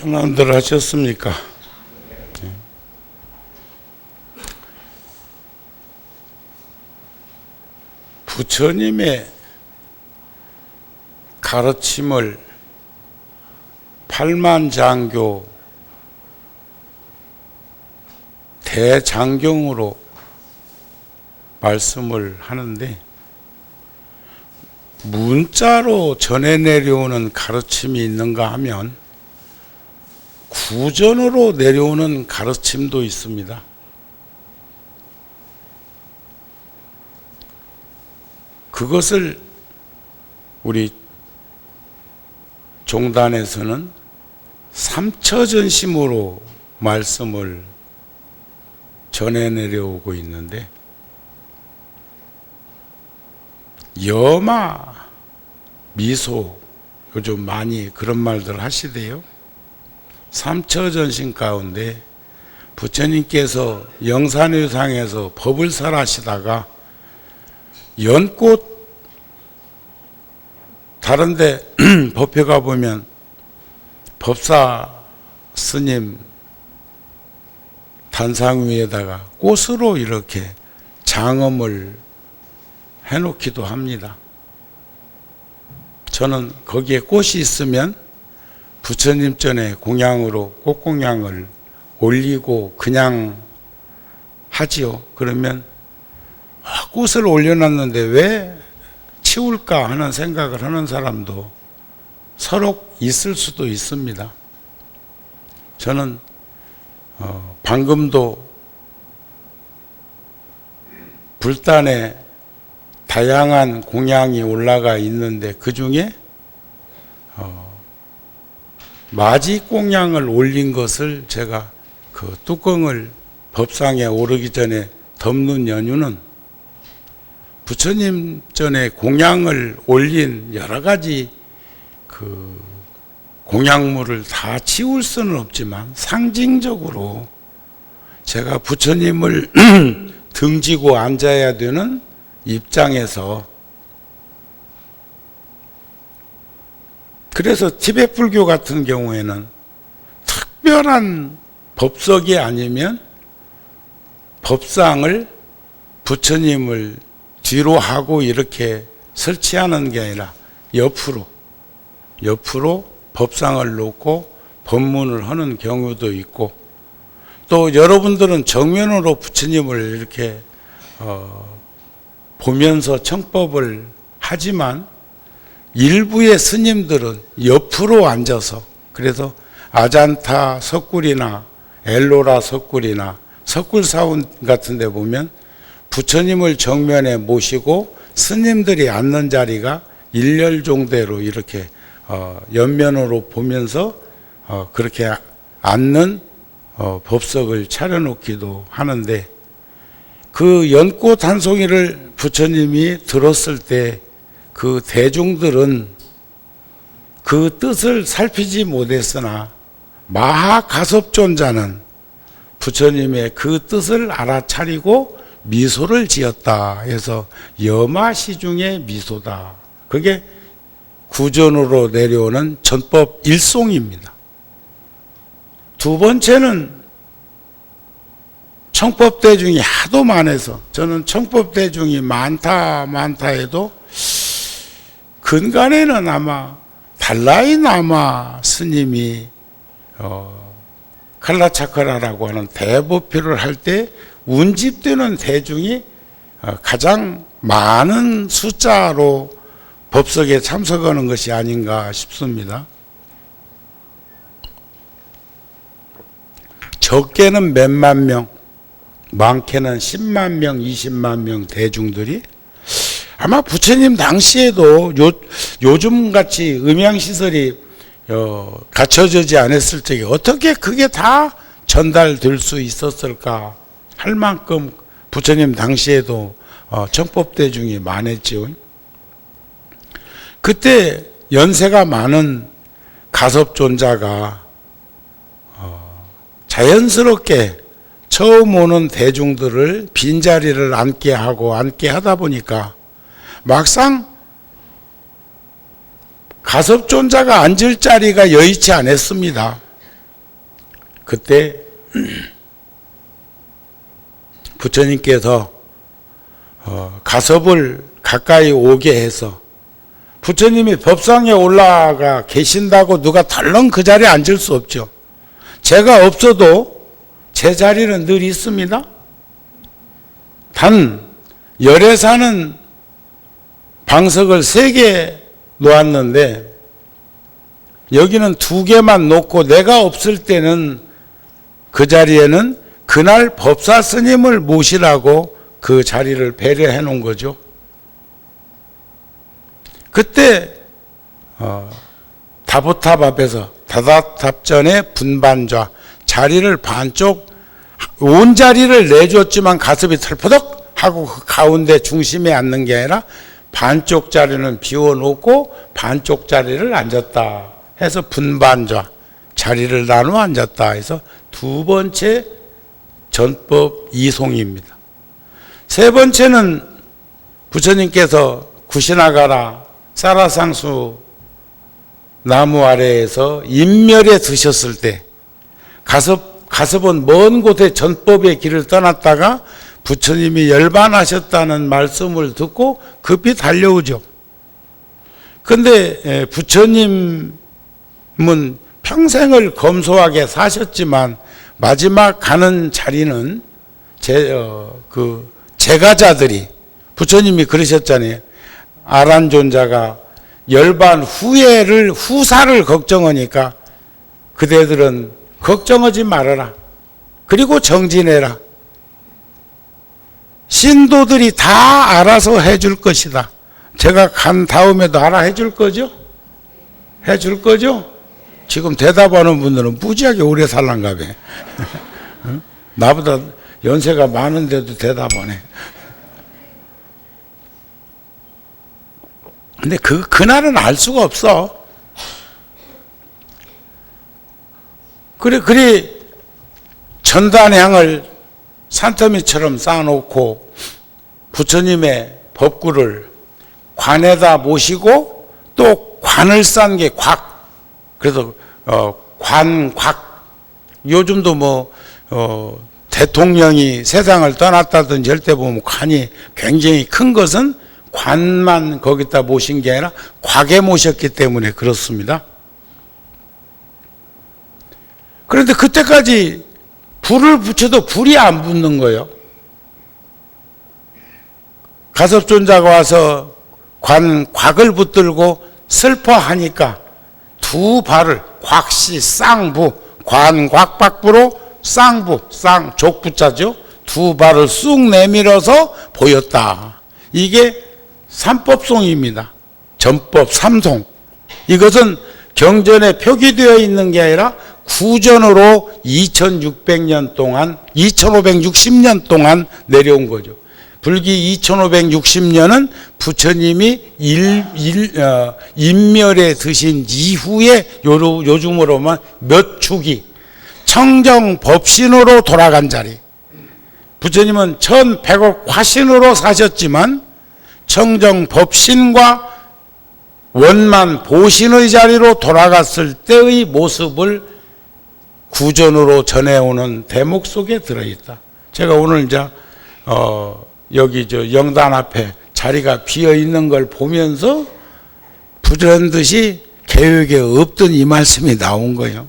편안들 하셨습니까? 부처님의 가르침을 팔만장교 대장경으로 말씀을 하는데, 문자로 전해 내려오는 가르침이 있는가 하면 구전으로 내려오는 가르침도 있습니다. 그것을 우리 종단에서는 삼처전심으로 말씀을 전해 내려오고 있는데, 염화, 미소, 요즘 많이 그런 말들 하시대요. 삼처전심 가운데 부처님께서 영산유상에서 법을 설하시다가 연꽃, 다른데 법회 가보면 법사 스님 단상 위에다가 꽃으로 이렇게 장엄을 해놓기도 합니다. 저는 거기에 꽃이 있으면 부처님 전에 공양으로 꽃공양을 올리고 그냥 하지요. 그러면 꽃을 올려놨는데 왜 치울까 하는 생각을 하는 사람도 서로 있을 수도 있습니다. 저는 방금도 불단에 다양한 공양이 올라가 있는데, 그 중에 마지공양을 올린 것을 제가 그 뚜껑을 법상에 오르기 전에 덮는 연유는, 부처님 전에 공양을 올린 여러 가지 그 공양물을 다 치울 수는 없지만 상징적으로 제가 부처님을 등지고 앉아야 되는 입장에서, 그래서 티베트 불교 같은 경우에는 특별한 법석이 아니면 법상을 부처님을 뒤로 하고 이렇게 설치하는 게 아니라 옆으로 법상을 놓고 법문을 하는 경우도 있고, 또 여러분들은 정면으로 부처님을 이렇게 보면서 청법을 하지만 일부의 스님들은 옆으로 앉아서, 그래서 아잔타 석굴이나 엘로라 석굴이나 석굴사원 같은 데 보면 부처님을 정면에 모시고 스님들이 앉는 자리가 일렬종대로 이렇게 옆면으로 보면서 그렇게 앉는 법석을 차려놓기도 하는데, 그 연꽃 한 송이를 부처님이 들었을 때 그 대중들은 그 뜻을 살피지 못했으나 마하가섭존자는 부처님의 그 뜻을 알아차리고 미소를 지었다 해서 염화시중의 미소다. 그게 구전으로 내려오는 전법 일송입니다. 두 번째는 청법대중이 하도 많아서, 저는 청법대중이 많다 해도 근간에는 아마 달라이 라마 스님이 칼라차크라라고 하는 대법회를 할 때 운집되는 대중이 가장 많은 숫자로 법석에 참석하는 것이 아닌가 싶습니다. 적게는 몇만 명, 많게는 10만 명, 20만 명 대중들이 아마 부처님 당시에도 요즘같이 음향시설이 갖춰지지 않았을 적에 어떻게 그게 다 전달될 수 있었을까 할 만큼 부처님 당시에도 청법대중이 많았죠. 그때 연세가 많은 가섭존자가 자연스럽게 처음 오는 대중들을 빈자리를 앉게 하다 보니까 막상 가섭존자가 앉을 자리가 여의치 않았습니다. 그때 부처님께서 가섭을 가까이 오게 해서 부처님이 법상에 올라가 계신다고 누가 덜렁 그 자리에 앉을 수 없죠. 제가 없어도 제 자리는 늘 있습니다. 단 열에 사는 방석을 3개 놓았는데 여기는 2개만 놓고 내가 없을 때는 그 자리에는 그날 법사 스님을 모시라고 그 자리를 배려해 놓은 거죠. 그때 다보탑 앞에서 다다탑전의 분반좌 자리를 반쪽 온 자리를 내줬지만 가슴이 털퍼덕 하고 그 가운데 중심에 앉는 게 아니라 반쪽 자리는 비워놓고 반쪽 자리를 앉았다 해서 분반좌 자리를 나누어 앉았다 해서 2번째 전법 이송입니다. 3번째는 부처님께서 구시나가라 사라상수 나무 아래에서 인멸에 드셨을 때 가섭은 먼 곳에 전법의 길을 떠났다가 부처님이 열반하셨다는 말씀을 듣고 급히 달려오죠. 그런데 부처님은 평생을 검소하게 사셨지만 마지막 가는 자리는 제가자들이 부처님이 그러셨잖아요. 아란존자가 열반 후사를 걱정하니까 그대들은 걱정하지 말아라. 그리고 정진해라. 신도들이 다 알아서 해줄 것이다. 제가 간 다음에도 알아 해줄 거죠? 해줄 거죠? 지금 대답하는 분들은 무지하게 오래 살란가 봐. 나보다 연세가 많은데도 대답 안 해. 근데 그날은 알 수가 없어. 그래 전단향을 산더미처럼 쌓아놓고 부처님의 법구를 관에다 모시고 또 관을 싼 게 곽. 그래서 관곽. 요즘도 대통령이 세상을 떠났다든지 할 때 보면 관이 굉장히 큰 것은 관만 거기다 모신 게 아니라 곽에 모셨기 때문에 그렇습니다. 그런데 그때까지 불을 붙여도 불이 안 붙는 거예요. 가섭존자가 와서 곽을 붙들고 슬퍼하니까 2발을 곽시 쌍부 관곽박부로 쌍부 족부자죠. 2발을 쑥 내밀어서 보였다. 이게 삼법송입니다. 전법 3송. 이것은 경전에 표기되어 있는 게 아니라 구전으로 2600년 동안 2560년 동안 내려온 거죠. 불기 2560년은 부처님이 인멸에 드신 이후에 요즘으로만 몇 축이 청정법신으로 돌아간 자리. 부처님은 1100억 화신으로 사셨지만 청정법신과 원만 보신의 자리로 돌아갔을 때의 모습을 구전으로 전해오는 대목 속에 들어있다. 제가 오늘 이제 여기 영단 앞에 자리가 비어 있는 걸 보면서 부드러운듯이 계획에 없던 이 말씀이 나온 거예요.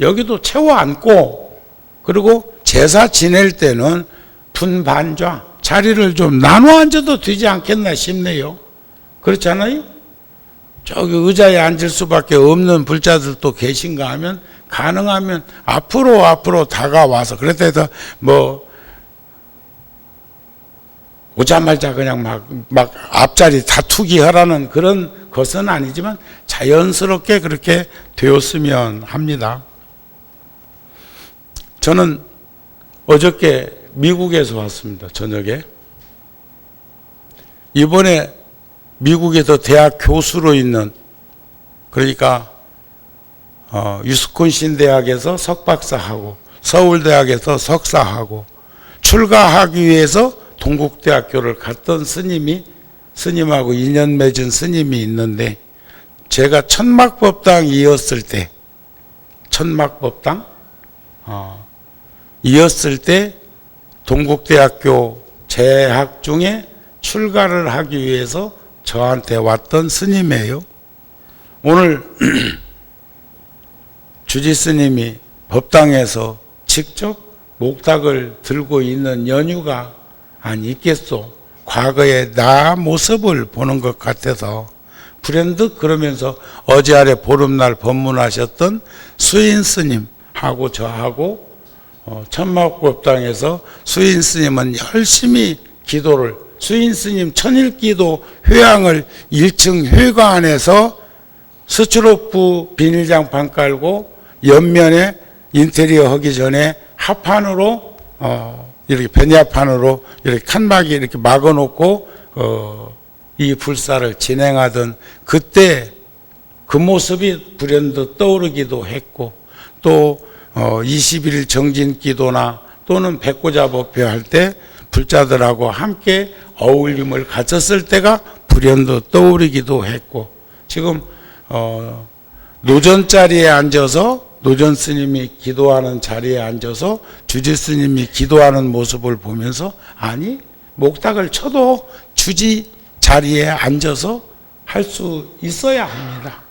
여기도 채워 앉고 그리고 제사 지낼 때는 분반좌 자리를 좀 나눠 앉아도 되지 않겠나 싶네요. 그렇잖아요? 저기 의자에 앉을 수밖에 없는 불자들도 계신가 하면 가능하면 앞으로 다가와서 그래서 오자마자 그냥 막 앞자리 다투기 하라는 그런 것은 아니지만 자연스럽게 그렇게 되었으면 합니다. 저는 어저께 미국에서 왔습니다. 저녁에. 이번에 미국에서 대학 교수로 있는 그러니까 위스콘신 대학에서 석박사하고 서울대학에서 석사하고 출가하기 위해서 동국대학교를 갔던 스님하고 인연 맺은 스님이 있는데 제가 천막법당이었을 때 천막법당 이었을 때 동국대학교 재학 중에 출가를 하기 위해서 저한테 왔던 스님이에요. 오늘 주지 스님이 법당에서 직접 목탁을 들고 있는 연유가 아니 있겠소. 과거의 나 모습을 보는 것 같아서 불현듯 그러면서 어제 아래 보름날 법문하셨던 수인 스님하고 저하고 천막법당에서 수인 스님은 열심히 기도를 수인 스님 천일기도 회향을 1층 회관에서 스트로프 비닐장판 깔고 옆면에 인테리어 하기 전에 합판으로 이렇게 베니아판으로 이렇게 칸막이 이렇게 막아놓고 이 불사를 진행하던 그때 그 모습이 불현듯 떠오르기도 했고 또 21일 정진기도나 또는 백고자 법회할 때 불자들하고 함께 어울림을 가졌을 때가 불현듯 떠오르기도 했고 지금 노전 자리에 앉아서 노전 스님이 기도하는 자리에 앉아서 주지 스님이 기도하는 모습을 보면서 아니 목탁을 쳐도 주지 자리에 앉아서 할 수 있어야 합니다.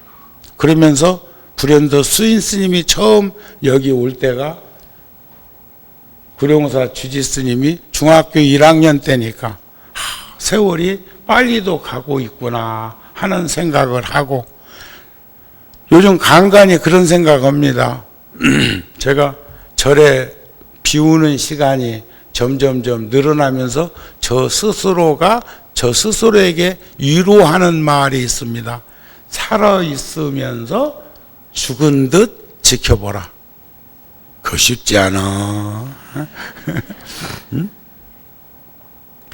그러면서 불현듯 수인 스님이 처음 여기 올 때가 구룡사 주지 스님이 중학교 1학년 때니까 세월이 빨리도 가고 있구나 하는 생각을 하고 요즘 간간히 그런 생각합니다. 제가 절에 비우는 시간이 점점점 늘어나면서 저 스스로에게 위로하는 말이 있습니다. 살아있으면서 죽은 듯 지켜보라. 그거 쉽지 않아.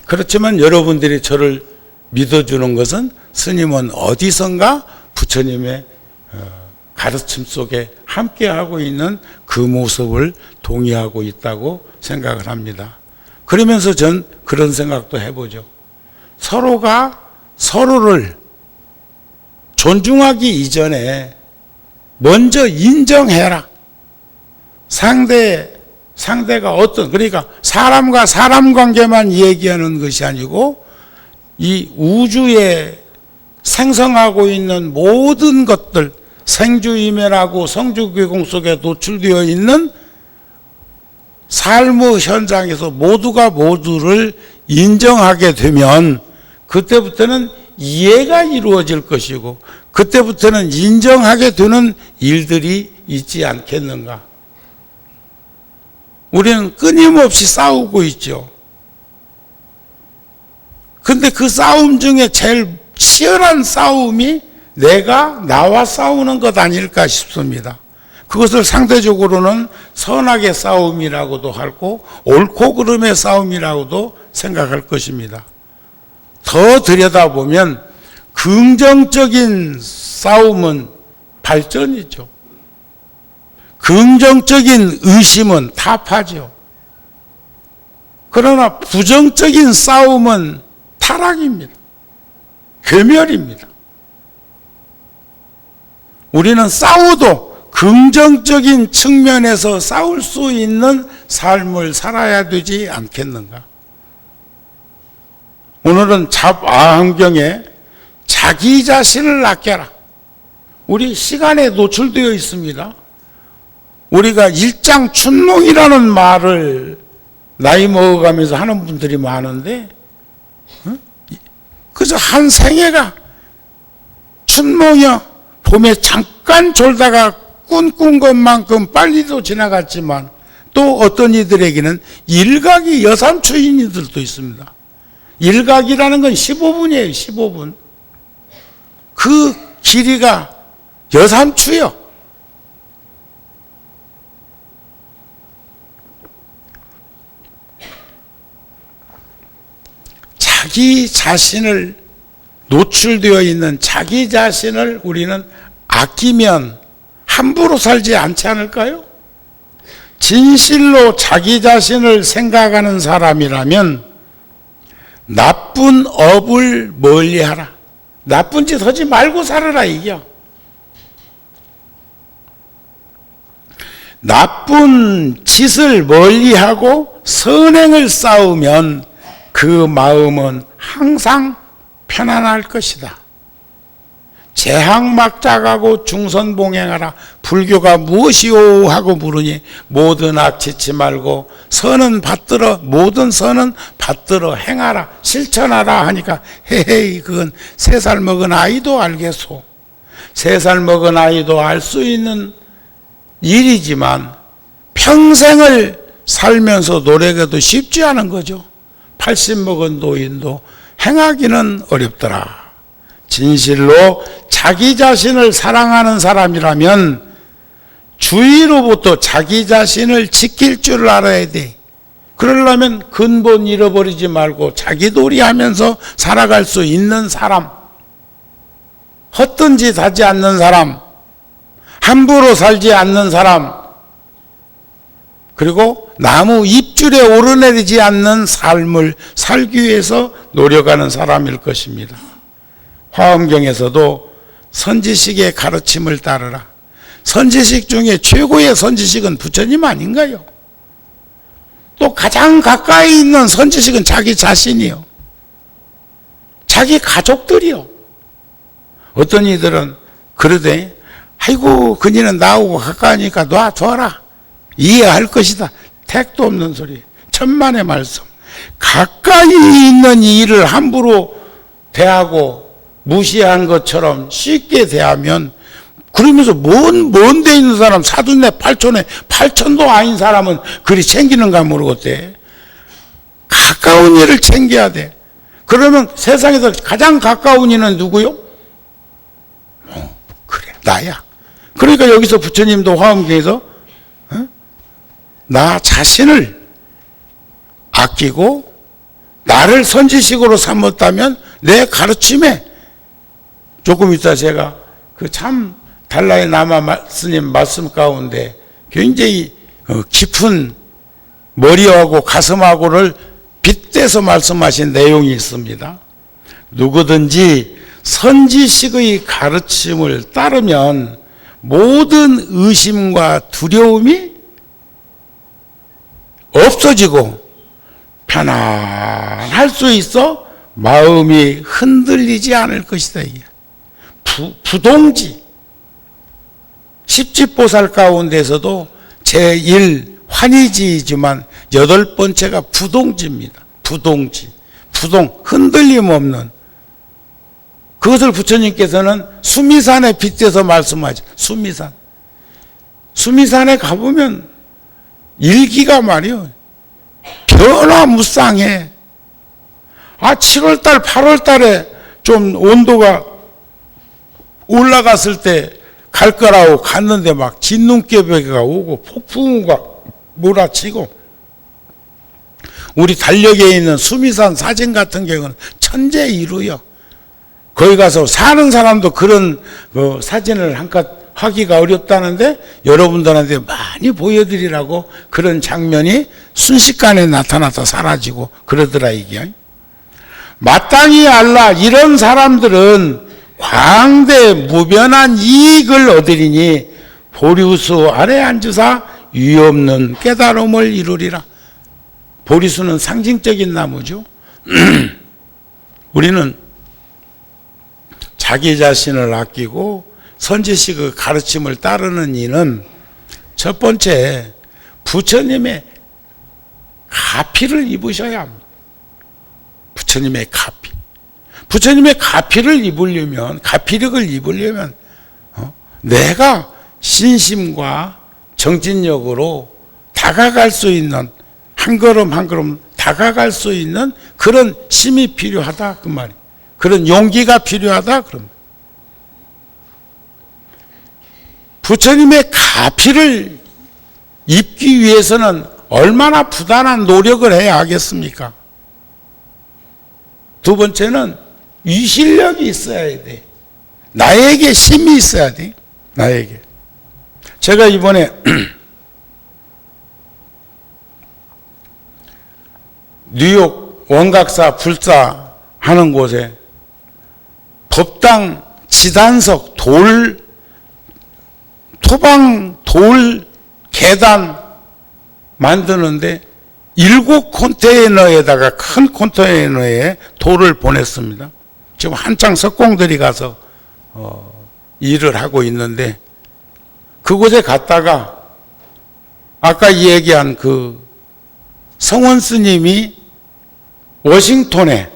그렇지만 여러분들이 저를 믿어주는 것은 스님은 어디선가 부처님의 가르침 속에 함께하고 있는 그 모습을 동의하고 있다고 생각을 합니다. 그러면서 전 그런 생각도 해보죠. 서로가 서로를 존중하기 이전에 먼저 인정해라. 상대가 그러니까 사람과 사람 관계만 얘기하는 것이 아니고 이 우주에 생성하고 있는 모든 것들, 생주이멸하고 성주괴공 속에 노출되어 있는 삶의 현장에서 모두가 모두를 인정하게 되면 그때부터는 이해가 이루어질 것이고 그때부터는 인정하게 되는 일들이 있지 않겠는가. 우리는 끊임없이 싸우고 있죠. 근데 그 싸움 중에 제일 치열한 싸움이 내가 나와 싸우는 것 아닐까 싶습니다. 그것을 상대적으로는 선악의 싸움이라고도 하고 옳고 그름의 싸움이라고도 생각할 것입니다. 더 들여다보면 긍정적인 싸움은 발전이죠. 긍정적인 의심은 타파죠. 그러나 부정적인 싸움은 타락입니다. 괴멸입니다. 우리는 싸워도 긍정적인 측면에서 싸울 수 있는 삶을 살아야 되지 않겠는가? 오늘은 잡아한경에 자기 자신을 아껴라. 우리 시간에 노출되어 있습니다. 우리가 일장춘몽이라는 말을 나이 먹어가면서 하는 분들이 많은데 그저 한 생애가 춘몽이요. 봄에 잠깐 졸다가 꿈꾼 것만큼 빨리도 지나갔지만 또 어떤 이들에게는 일각이 여삼추인 이들도 있습니다. 일각이라는 건 15분이에요. 15분. 그 길이가 여삼추요. 자기 자신을 노출되어 있는 자기 자신을 우리는 아끼면 함부로 살지 않지 않을까요? 진실로 자기 자신을 생각하는 사람이라면 나쁜 업을 멀리하라. 나쁜 짓 하지 말고 살아라 이겨. 나쁜 짓을 멀리하고 선행을 쌓으면 그 마음은 항상 편안할 것이다. 재학막작하고 중선봉행하라. 불교가 무엇이오 하고 물으니 모든 악 짓지 말고 선은 받들어, 모든 선은 받들어 행하라, 실천하라 하니까 헤헤이, 그건 3살 먹은 아이도 알겠소. 3살 먹은 아이도 알 수 있는 일이지만 평생을 살면서 노력해도 쉽지 않은 거죠. 80 먹은 노인도 행하기는 어렵더라. 진실로 자기 자신을 사랑하는 사람이라면 주위로부터 자기 자신을 지킬 줄 알아야 돼. 그러려면 근본 잃어버리지 말고 자기돌이 하면서 살아갈 수 있는 사람, 헛된 짓 하지 않는 사람, 함부로 살지 않는 사람, 그리고 나무 잎줄에 오르내리지 않는 삶을 살기 위해서 노력하는 사람일 것입니다. 화엄경에서도 선지식의 가르침을 따르라. 선지식 중에 최고의 선지식은 부처님 아닌가요? 또 가장 가까이 있는 선지식은 자기 자신이요, 자기 가족들이요. 어떤 이들은 그러되 아이고 그니는 나하고 가까우니까 놔둬라, 이해할 것이다. 택도 없는 소리, 천만의 말씀. 가까이 있는 일을 함부로 대하고 무시한 것처럼 쉽게 대하면, 그러면서 먼데 있는 사람, 사돈네 팔촌에 팔촌도 아닌 사람은 그리 챙기는가 모르겠대. 가까운 일을 챙겨야 돼. 그러면 세상에서 가장 가까운 이는 누구요? 그래, 나야. 그러니까 여기서 부처님도 화엄경에서 나 자신을 아끼고 나를 선지식으로 삼았다면 내 가르침에, 조금 이따 제가 그 참 달라이 라마 스님 말씀 가운데 굉장히 깊은 머리하고 가슴하고를 빗대서 말씀하신 내용이 있습니다. 누구든지 선지식의 가르침을 따르면 모든 의심과 두려움이 없어지고 편안할 수 있어 마음이 흔들리지 않을 것이다. 부동지, 십지보살 가운데서도 제1 환희지이지만 8번째가 부동지입니다. 부동지, 흔들림 없는. 그것을 부처님께서는 수미산에 빗대서 말씀하죠. 수미산에 가보면 일기가 말이요, 변화무쌍해. 7월달, 8월달에 좀 온도가 올라갔을 때 갈 거라고 갔는데 막 진눈깨비가 오고 폭풍우가 몰아치고, 우리 달력에 있는 수미산 사진 같은 경우는 천재이루요. 거기 가서 사는 사람도 그런 사진을 한껏 하기가 어렵다는데 여러분들한테 많이 보여드리라고 그런 장면이 순식간에 나타나서 사라지고 그러더라 이게. 마땅히 알라, 이런 사람들은 광대 무변한 이익을 얻으리니 보리수 아래 앉으사 유없는 깨달음을 이루리라. 보리수는 상징적인 나무죠. 우리는 자기 자신을 아끼고 선지식의 가르침을 따르는 이는 첫 번째, 부처님의 가피를 입으셔야 합니다. 부처님의 가피. 부처님의 가피를 입으려면, 가피력을 입으려면 내가 신심과 정진력으로 다가갈 수 있는, 한 걸음 한 걸음 다가갈 수 있는 그런 힘이 필요하다 그 말이에요. 그런 용기가 필요하다 그럼. 부처님의 가피를 입기 위해서는 얼마나 부단한 노력을 해야 하겠습니까? 두 번째는 위실력이 있어야 돼. 나에게 힘이 있어야 돼. 나에게. 제가 이번에 뉴욕 원각사 불사 하는 곳에 법당 지단석 토방 돌 계단 만드는데 7컨테이너에다가 큰 컨테이너에 돌을 보냈습니다. 지금 한창 석공들이 가서 일을 하고 있는데, 그곳에 갔다가 아까 얘기한 그 성원 스님이 워싱턴에,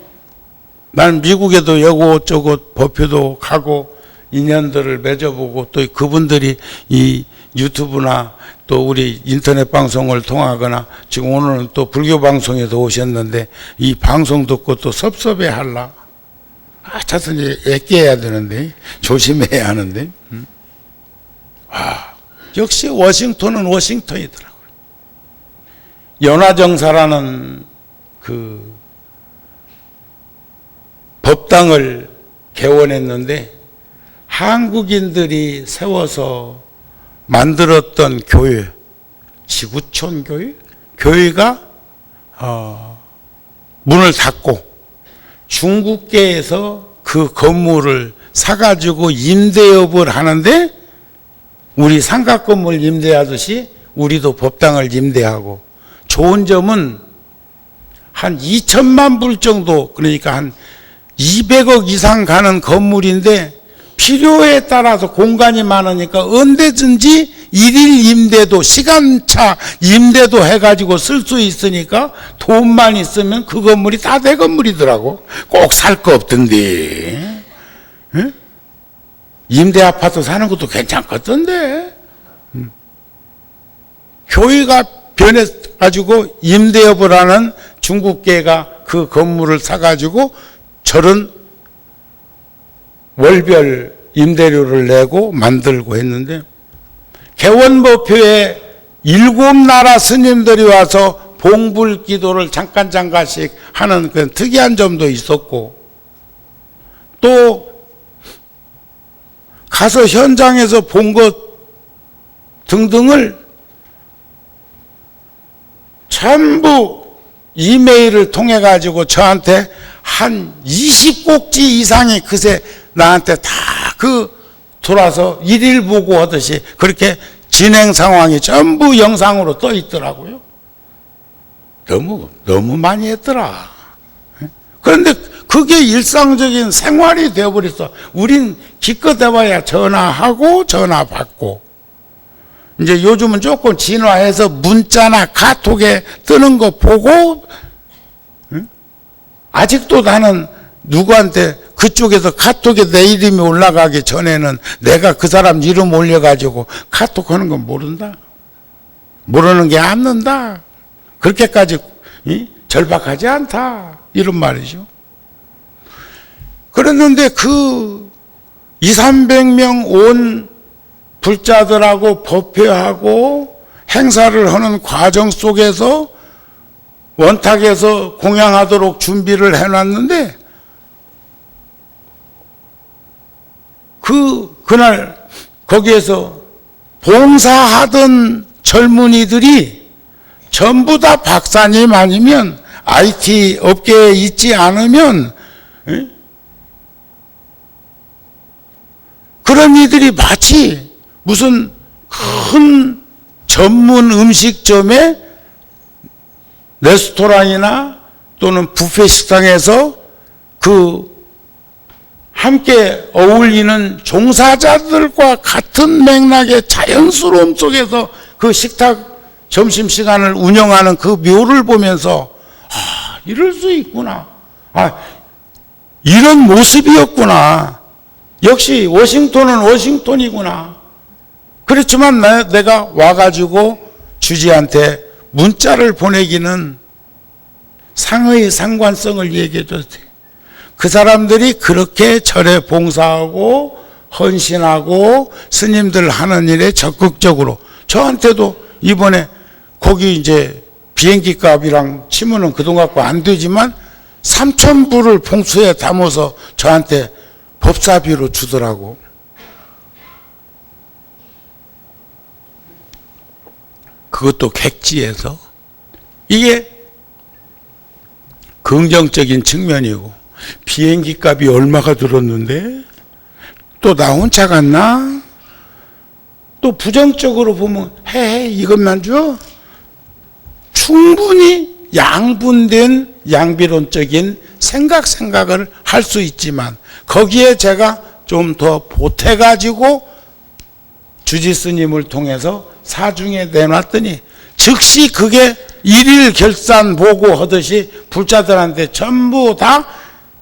난 미국에도 여고저고 법회도 가고 인연들을 맺어보고, 또 그분들이 이 유튜브나 또 우리 인터넷 방송을 통하거나, 지금 오늘은 또 불교 방송에도 오셨는데 이 방송 듣고 또 섭섭해 할라. 차선 애껴야 되는데, 조심해야 하는데. 역시 워싱턴은 워싱턴이더라고요. 연화정사라는 그 법당을 개원했는데, 한국인들이 세워서 만들었던 교회, 지구촌 교회가 문을 닫고 중국계에서 그 건물을 사가지고 임대업을 하는데, 우리 상가건물 임대하듯이 우리도 법당을 임대하고, 좋은 점은 한 2천만 불 정도, 그러니까 한 200억 이상 가는 건물인데, 필요에 따라서 공간이 많으니까 언제든지 일일 임대도, 시간차 임대도 해가지고 쓸 수 있으니까 돈만 있으면 그 건물이 다 내 건물이더라고. 꼭 살 거 없던데. 응? 임대 아파트 사는 것도 괜찮겠던데. 교회가 변해가지고 임대업을 하는 중국계가 그 건물을 사가지고 저런 월별 임대료를 내고 만들고 했는데, 개원법회에 7나라 스님들이 와서 봉불 기도를 잠깐씩 하는 그런 특이한 점도 있었고, 또 가서 현장에서 본 것 등등을 전부 이메일을 통해 가지고 저한테 한 20꼭지 이상이 그새 나한테 다 돌아서 일일 보고 하듯이 그렇게 진행 상황이 전부 영상으로 떠 있더라고요. 너무 많이 했더라. 그런데 그게 일상적인 생활이 되어버렸어. 우린 기껏 해봐야 전화하고 전화 받고, 이제 요즘은 조금 진화해서 문자나 카톡에 뜨는 거 보고, 아직도 나는 누구한테 그쪽에서 카톡에 내 이름이 올라가기 전에는 내가 그 사람 이름 올려가지고 카톡 하는 건 모른다. 모르는 게 않는다. 그렇게까지 절박하지 않다. 이런 말이죠. 그랬는데 그 200~300명 온 불자들하고 법회하고 행사를 하는 과정 속에서 원탁에서 공양하도록 준비를 해놨는데, 그날 거기에서 봉사하던 젊은이들이 전부 다 박사님 아니면 IT 업계에 있지 않으면, 그런 이들이 마치 무슨 큰 전문 음식점에 레스토랑이나 또는 뷔페 식당에서 함께 어울리는 종사자들과 같은 맥락의 자연스러움 속에서 그 식탁 점심시간을 운영하는 그 묘를 보면서, 이럴 수 있구나. 이런 모습이었구나. 역시 워싱턴은 워싱턴이구나. 그렇지만 내가 와가지고 주지한테 문자를 보내기는 상의 상관성을 얘기해 줬어요. 그 사람들이 그렇게 절에 봉사하고 헌신하고 스님들 하는 일에 적극적으로, 저한테도 이번에 거기 이제 비행기 값이랑 치면은 그 돈 갖고 안 되지만 3,000불을 봉투에 담아서 저한테 법사비로 주더라고. 그것도 객지에서. 이게 긍정적인 측면이고, 비행기 값이 얼마가 들었는데 또 나 혼자 갔나? 또 부정적으로 보면 해 이것만 줘? 충분히 양분된 양비론적인 생각을 할 수 있지만 거기에 제가 좀 더 보태가지고 주지스님을 통해서 사중에 내놨더니 즉시 그게 일일 결산 보고하듯이 불자들한테 전부 다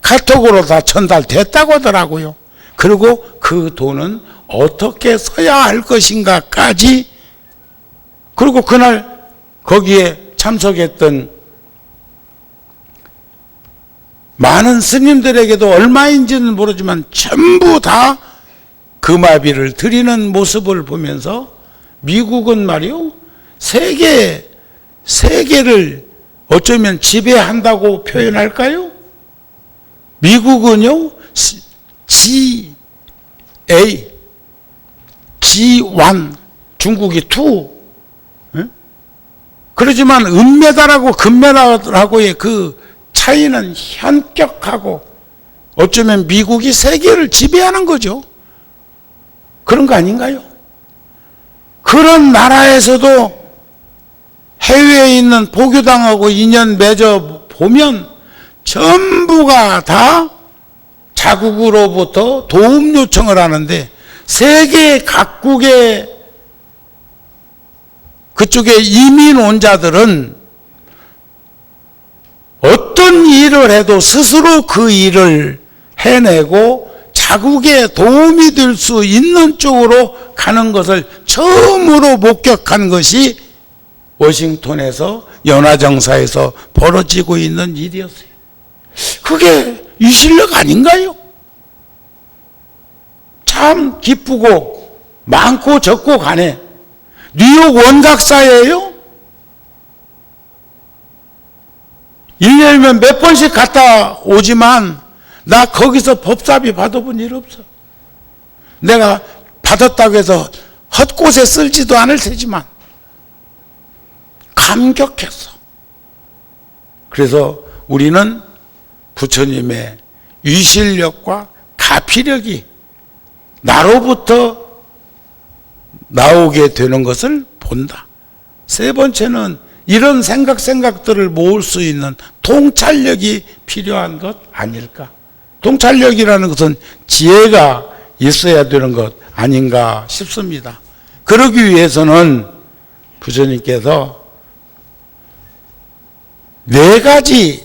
카톡으로 다 전달됐다고 하더라고요. 그리고 그 돈은 어떻게 써야 할 것인가까지, 그리고 그날 거기에 참석했던 많은 스님들에게도 얼마인지는 모르지만 전부 다 금화비를 드리는 모습을 보면서 미국은 말이요, 세계를 어쩌면 지배한다고 표현할까요? 미국은요, G1, 중국이 2. 그렇지만 은메달하고 금메달하고의 그 차이는 현격하고 어쩌면 미국이 세계를 지배하는 거죠. 그런 거 아닌가요? 그런 나라에서도 해외에 있는 보교당하고 인연 맺어 보면 전부가 다 자국으로부터 도움 요청을 하는데, 세계 각국의 그쪽에 이민 온 자들은 어떤 일을 해도 스스로 그 일을 해내고 자국에 도움이 될 수 있는 쪽으로 가는 것을 처음으로 목격한 것이 워싱턴에서 연화정사에서 벌어지고 있는 일이었어요. 그게 이 실력 아닌가요? 참 기쁘고 많고 적고 간에 뉴욕 원각사예요? 1년이면 몇 번씩 갔다 오지만 나 거기서 법사비 받아본 일 없어. 내가 받았다고 해서 헛곳에 쓸지도 않을 테지만 감격했어. 그래서 우리는 부처님의 위실력과 가피력이 나로부터 나오게 되는 것을 본다. 세 번째는 이런 생각들을 모을 수 있는 통찰력이 필요한 것 아닐까. 통찰력이라는 것은 지혜가 있어야 되는 것 아닌가 싶습니다. 그러기 위해서는 부처님께서 4가지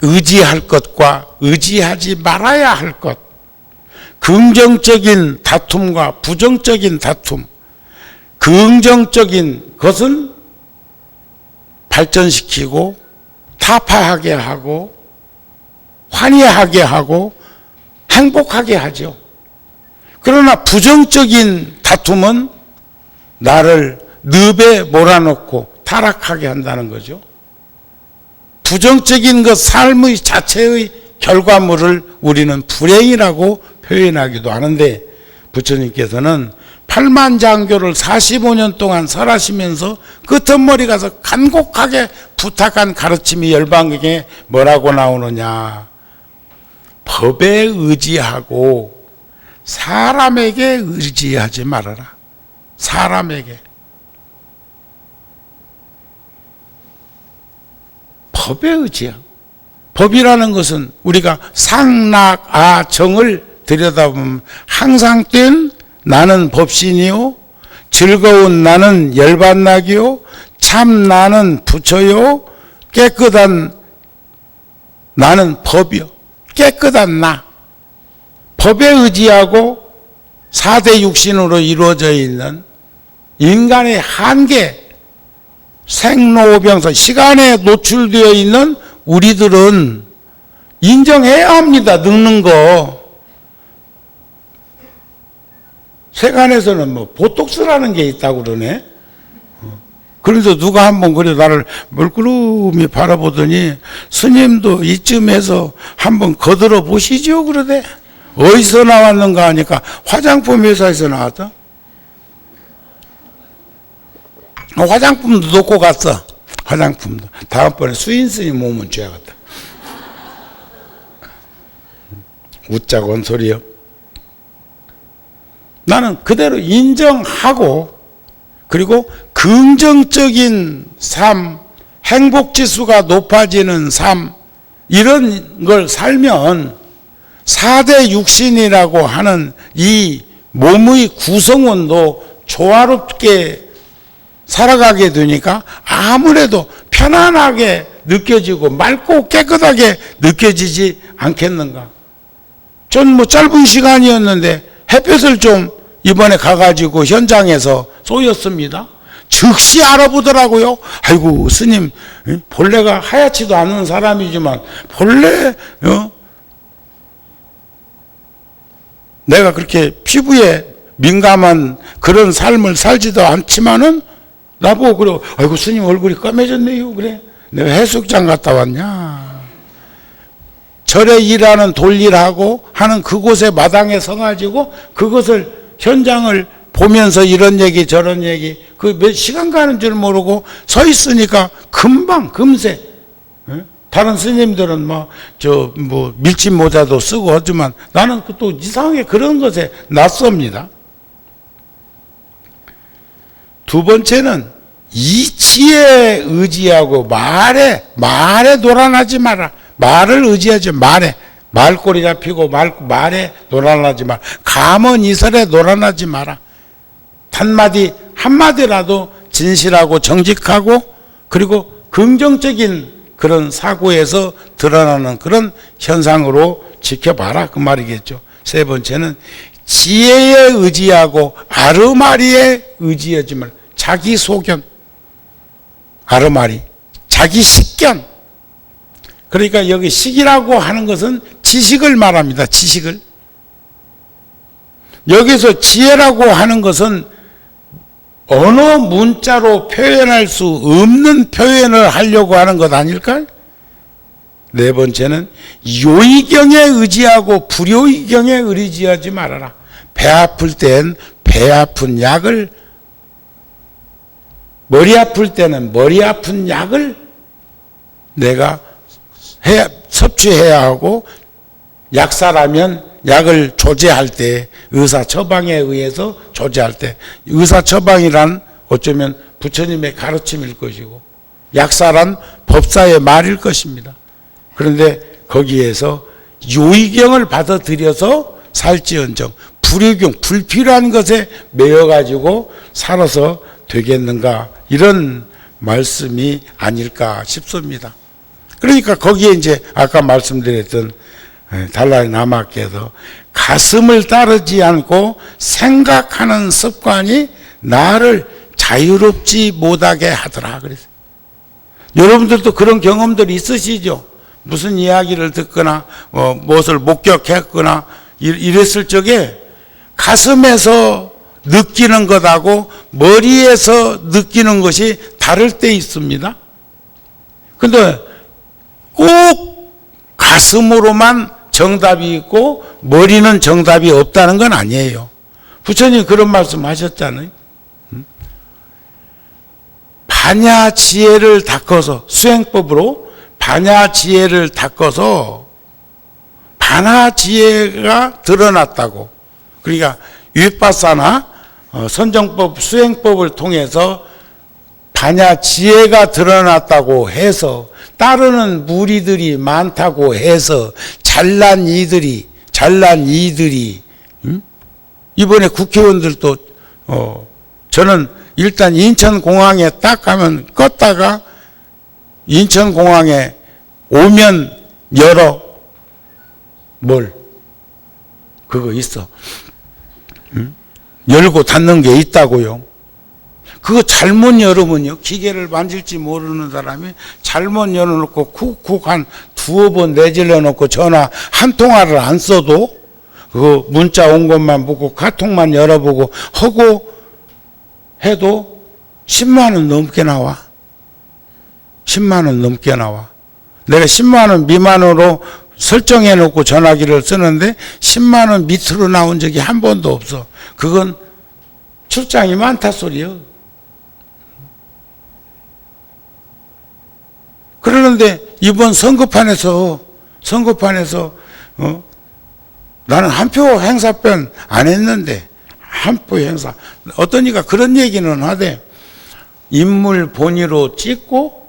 의지할 것과 의지하지 말아야 할 것, 긍정적인 다툼과 부정적인 다툼, 긍정적인 것은 발전시키고 타파하게 하고 환희하게 하고 행복하게 하죠. 그러나 부정적인 다툼은 나를 늪에 몰아넣고 타락하게 한다는 거죠. 부정적인 것 삶의 자체의 결과물을 우리는 불행이라고 표현하기도 하는데, 부처님께서는 팔만장교를 45년 동안 설하시면서 끝머리 가서 간곡하게 부탁한 가르침이 열반경에 뭐라고 나오느냐. 법에 의지하고 사람에게 의지하지 말아라. 사람에게. 법에 의지하고. 법이라는 것은 우리가 상락아정을 들여다보면 항상 된 나는 법신이요, 즐거운 나는 열반나기요, 참 나는 부처요, 깨끗한 나는 법이요. 깨끗한 나. 법에 의지하고 4대 육신으로 이루어져 있는 인간의 한계, 생로병사, 시간에 노출되어 있는 우리들은 인정해야 합니다. 늙는 거. 세간에서는 뭐 보톡스라는 게 있다고 그러네. 그래서 누가 한번 그래 나를 멀끄러미 바라보더니, 스님도 이쯤에서 한번 거들어 보시죠 그러대. 어디서 나왔는가 하니까 화장품 회사에서 나왔다. 화장품도 놓고 갔어. 화장품도. 다음번에 수인 스님 오면 줘야겠다. 웃자고 한 소리요. 나는 그대로 인정하고 그리고 긍정적인 삶, 행복지수가 높아지는 삶, 이런 걸 살면 4대 육신이라고 하는 이 몸의 구성원도 조화롭게 살아가게 되니까 아무래도 편안하게 느껴지고 맑고 깨끗하게 느껴지지 않겠는가. 전 뭐 짧은 시간이었는데 햇볕을 좀 이번에 가가지고 현장에서 쏘였습니다. 즉시 알아보더라고요. 아이고 스님, 본래가 하얗지도 않은 사람이지만 본래 내가 그렇게 피부에 민감한 그런 삶을 살지도 않지만은 나보고 그래. 아이고 스님 얼굴이 까매졌네요. 그래. 내가 해수욕장 갔다 왔냐. 절에 일하는 돌일하고 하는 그곳에 마당에 서가지고 그것을 현장을 보면서 이런 얘기 저런 얘기 그 몇 시간 가는 줄 모르고 서 있으니까 금방 금세. 다른 스님들은 뭐 밀짚 모자도 쓰고 하지만 나는 또 이상하게 그런 것에 낯섭니다. 두 번째는 이치에 의지하고 말에 놀아나지 마라. 말을 의지하지 말에 말꼬리 잡히고 말에 놀아나지 마라. 감언이설에 놀아나지 마라. 한마디 한마디라도 진실하고 정직하고 그리고 긍정적인 그런 사고에서 드러나는 그런 현상으로 지켜봐라 그 말이겠죠. 세 번째는 지혜에 의지하고 아르마리에 의지하지 말. 자기 소견, 아르마리, 자기 식견. 그러니까 여기 식이라고 하는 것은 지식을 말합니다. 지식을. 여기서 지혜라고 하는 것은 언어 문자로 표현할 수 없는 표현을 하려고 하는 것 아닐까요? 네 번째는 요의경에 의지하고 불요의경에 의지하지 말아라. 배 아플 땐 배 아픈 약을, 머리 아플 때는 머리 아픈 약을 내가 섭취해야 하고, 약사라면 약을 조제할 때 의사 처방에 의해서 조제할 때, 의사 처방이란 어쩌면 부처님의 가르침일 것이고 약사란 법사의 말일 것입니다. 그런데 거기에서 요의경을 받아들여서 살지언정 불효경, 불필요한 것에 매여가지고 살아서 되겠는가, 이런 말씀이 아닐까 싶습니다. 그러니까 거기에 이제 아까 말씀드렸던 달라이 라마께서 가슴을 따르지 않고 생각하는 습관이 나를 자유롭지 못하게 하더라 그랬어요. 여러분들도 그런 경험들이 있으시죠? 무슨 이야기를 듣거나 무엇을 목격했거나 이랬을 적에 가슴에서 느끼는 것하고 머리에서 느끼는 것이 다를 때 있습니다. 근데 꼭 가슴으로만 정답이 있고 머리는 정답이 없다는 건 아니에요. 부처님 그런 말씀 하셨잖아요. 반야지혜를 닦아서, 수행법으로 반야지혜를 닦아서 반야지혜가 드러났다고. 그러니까 위파사나 선정법, 수행법을 통해서 반야지혜가 드러났다고 해서 따르는 무리들이 많다고 해서 잘난 이들이 이번에 국회의원들도 저는 일단 인천공항에 딱 가면 껐다가 인천공항에 오면 열어 그거 있어. 열고 닫는 게 있다고요. 그거 잘못 열으면요, 기계를 만질지 모르는 사람이 잘못 열어놓고 쿡쿡 한 두어 번 내질러 놓고 전화 한 통화를 안 써도 그 문자 온 것만 보고 카톡만 열어보고 하고 해도 10만 원 넘게 나와. 10만 원 넘게 나와. 내가 10만 원 미만으로 설정해 놓고 전화기를 쓰는데 10만 원 밑으로 나온 적이 한 번도 없어. 그건 출장이 많다 소리요. 그러는데 이번 선거판에서 나는 한 표 행사변 안 했는데 한포 행사. 어떤 이가 그런 얘기는 하되 인물 본위로 찍고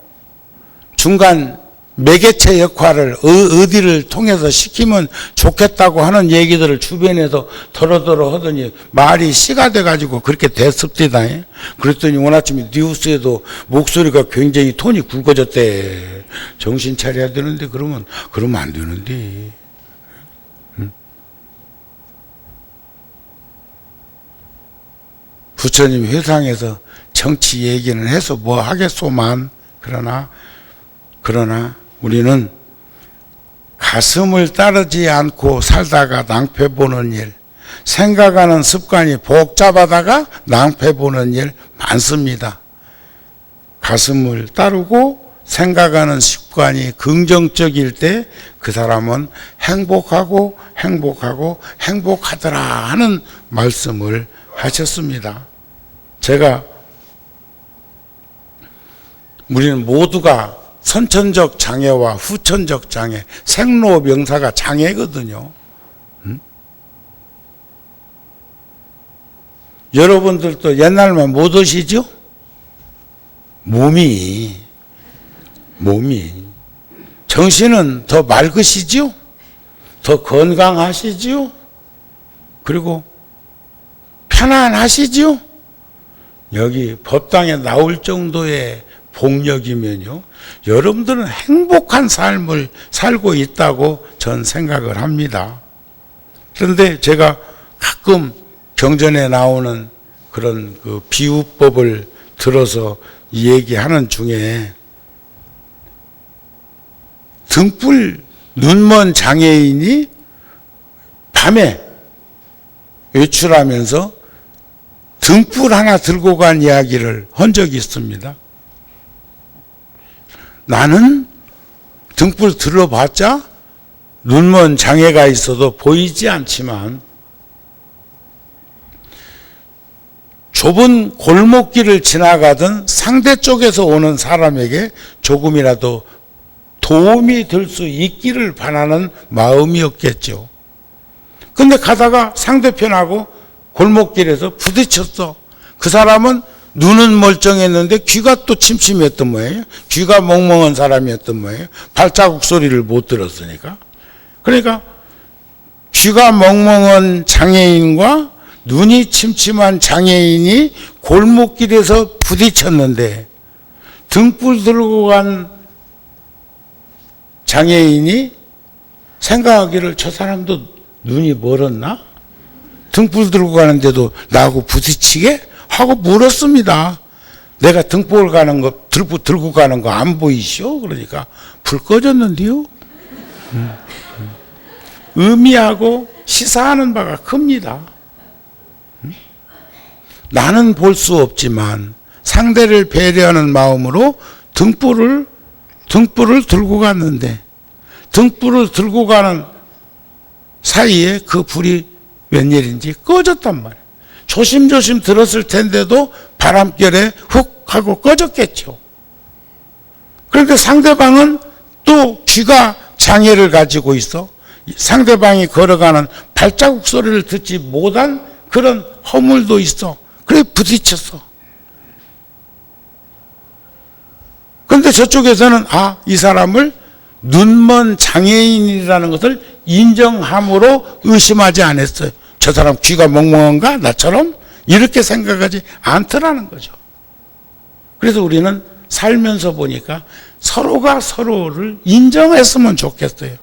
중간 매개체 역할을 어디를 통해서 시키면 좋겠다고 하는 얘기들을 주변에서 더러더러 하더니 말이 씨가 돼가지고 그렇게 됐습니다. 그랬더니 오늘 아침에 뉴스에도 목소리가 굉장히 톤이 굵어졌대. 정신 차려야 되는데 그러면 안 되는데. 부처님 회상에서 정치 얘기는 해서 뭐 하겠소만. 그러나 우리는 가슴을 따르지 않고 살다가 낭패 보는 일, 생각하는 습관이 복잡하다가 낭패 보는 일 많습니다. 가슴을 따르고 생각하는 습관이 긍정적일 때 그 사람은 행복하더라 하는 말씀을 하셨습니다. 우리는 모두가 선천적 장애와 후천적 장애, 생로병사가 장애거든요. 여러분들도 옛날만 못 오시죠? 몸이 정신은 더 맑으시죠? 더 건강하시죠? 그리고 편안하시죠? 여기 법당에 나올 정도의 복력이면요, 여러분들은 행복한 삶을 살고 있다고 전 생각을 합니다. 그런데 제가 가끔 경전에 나오는 그런 그 비유법을 들어서 얘기하는 중에 등불 눈먼 장애인이 밤에 외출하면서 등불 하나 들고 간 이야기를 한 적이 있습니다. 나는 등불 들어봤자 눈먼 장애가 있어도 보이지 않지만 좁은 골목길을 지나가던 상대 쪽에서 오는 사람에게 조금이라도 도움이 될 수 있기를 바라는 마음이었겠죠. 근데 가다가 상대편하고 골목길에서 부딪혔어. 그 사람은 눈은 멀쩡했는데 귀가 또 침침했던 모양이에요. 귀가 멍멍한 사람이었던 모양이에요. 발자국 소리를 못 들었으니까. 그러니까 귀가 멍멍한 장애인과 눈이 침침한 장애인이 골목길에서 부딪혔는데 등불 들고 간 장애인이 생각하기를 저 사람도 눈이 멀었나? 등불 들고 가는데도 나하고 부딪히게? 하고 물었습니다. 내가 등불 들고 가는 거 안 보이시오? 그러니까 불 꺼졌는데요? 의미하고 시사하는 바가 큽니다. 나는 볼 수 없지만 상대를 배려하는 마음으로 등불을 들고 갔는데 등불을 들고 가는 사이에 그 불이 웬일인지 꺼졌단 말이에요. 조심조심 들었을 텐데도 바람결에 훅 하고 꺼졌겠죠. 그런데 상대방은 또 귀가 장애를 가지고 있어 상대방이 걸어가는 발자국 소리를 듣지 못한 그런 허물도 있어. 그래 부딪혔어. 그런데 저쪽에서는 이 사람을 눈먼 장애인이라는 것을 인정함으로 의심하지 않았어요. 저 사람 귀가 멍멍한가? 나처럼? 이렇게 생각하지 않더라는 거죠. 그래서 우리는 살면서 보니까 서로가 서로를 인정했으면 좋겠어요.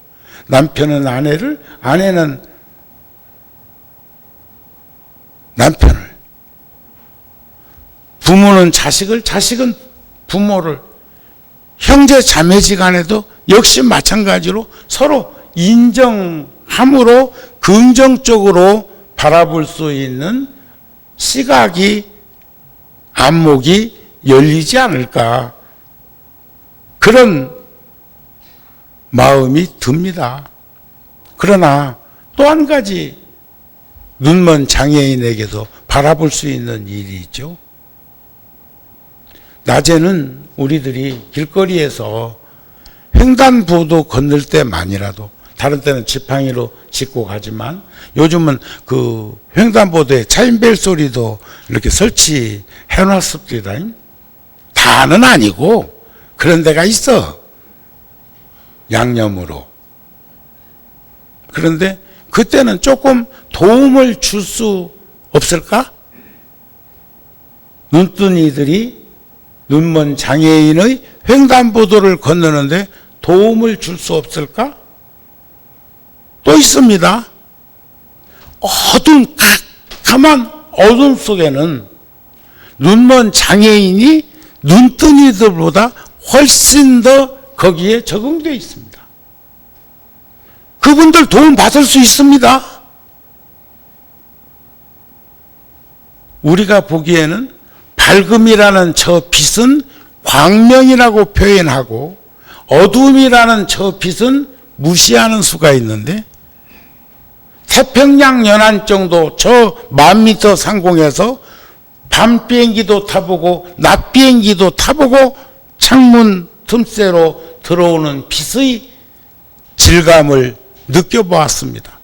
남편은 아내를, 아내는 남편을, 부모는 자식을, 자식은 부모를, 형제 자매지간에도 역시 마찬가지로 서로 인정함으로 긍정적으로 바라볼 수 있는 시각이, 안목이 열리지 않을까, 그런 마음이 듭니다. 그러나 또 한 가지 눈먼 장애인에게도 바라볼 수 있는 일이 있죠. 낮에는 우리들이 길거리에서 횡단보도 건널 때만이라도 다른 때는 지팡이로 짚고 가지만 요즘은 그 횡단보도에 차인벨 소리도 이렇게 설치해 놨습니다. 다는 아니고 그런 데가 있어. 양념으로. 그런데 그때는 조금 도움을 줄 수 없을까? 눈뜬이들이 눈먼 장애인의 횡단보도를 건너는데 도움을 줄 수 없을까? 또 있습니다. 캄캄한 어둠 속에는 눈먼 장애인이 눈뜬이들보다 훨씬 더 거기에 적응되어 있습니다. 그분들 도움 받을 수 있습니다. 우리가 보기에는 밝음이라는 저 빛은 광명이라고 표현하고 어둠이라는 저 빛은 무시하는 수가 있는데 태평양 연안 정도 저 10,000m 상공에서 밤 비행기도 타보고 낮 비행기도 타보고 창문 틈새로 들어오는 빛의 질감을 느껴보았습니다.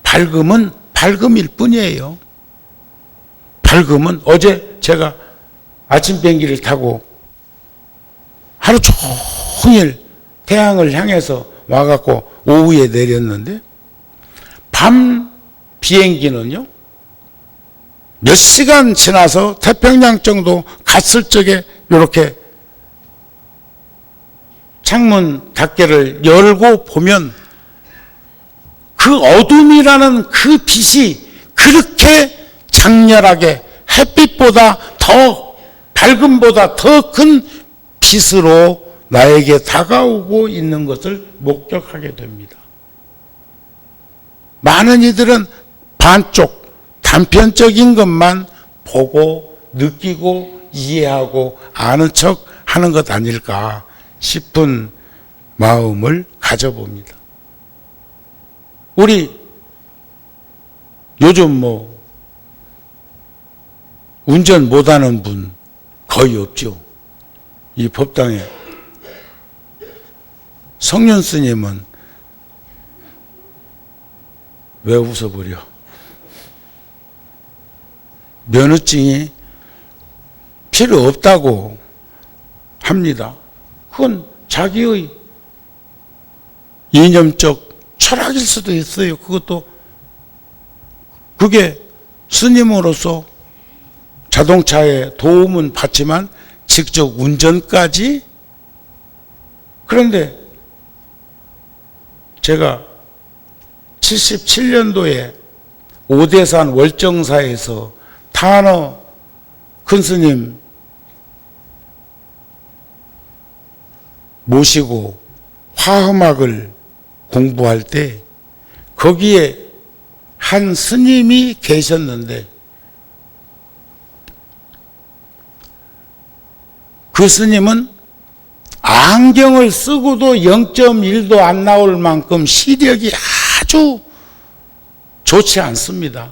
밝음은 밝음일 뿐이에요. 밝음은 어제 제가 아침 비행기를 타고 하루 종일 태양을 향해서 와갖고 오후에 내렸는데 밤 비행기는요 몇 시간 지나서 태평양 정도 갔을 적에 이렇게 창문 닫개를 열고 보면 그 어둠이라는 그 빛이 그렇게 장렬하게 햇빛보다 더 밝음보다 더 큰 빛으로 나에게 다가오고 있는 것을 목격하게 됩니다. 많은 이들은 반쪽 단편적인 것만 보고 느끼고 이해하고 아는 척 하는 것 아닐까 싶은 마음을 가져봅니다. 우리 요즘 운전 못하는 분 거의 없죠. 이 법당에 성윤 스님은 왜 웃어버려? 면허증이 필요 없다고 합니다. 그건 자기의 이념적 철학일 수도 있어요. 그게 스님으로서 자동차에 도움은 받지만 직접 운전까지? 그런데 제가 77년도에 오대산 월정사에서 탄어 큰 스님 모시고 화음악을 공부할 때 거기에 한 스님이 계셨는데 그 스님은 안경을 쓰고도 0.1도 안 나올 만큼 시력이 아주 좋지 않습니다.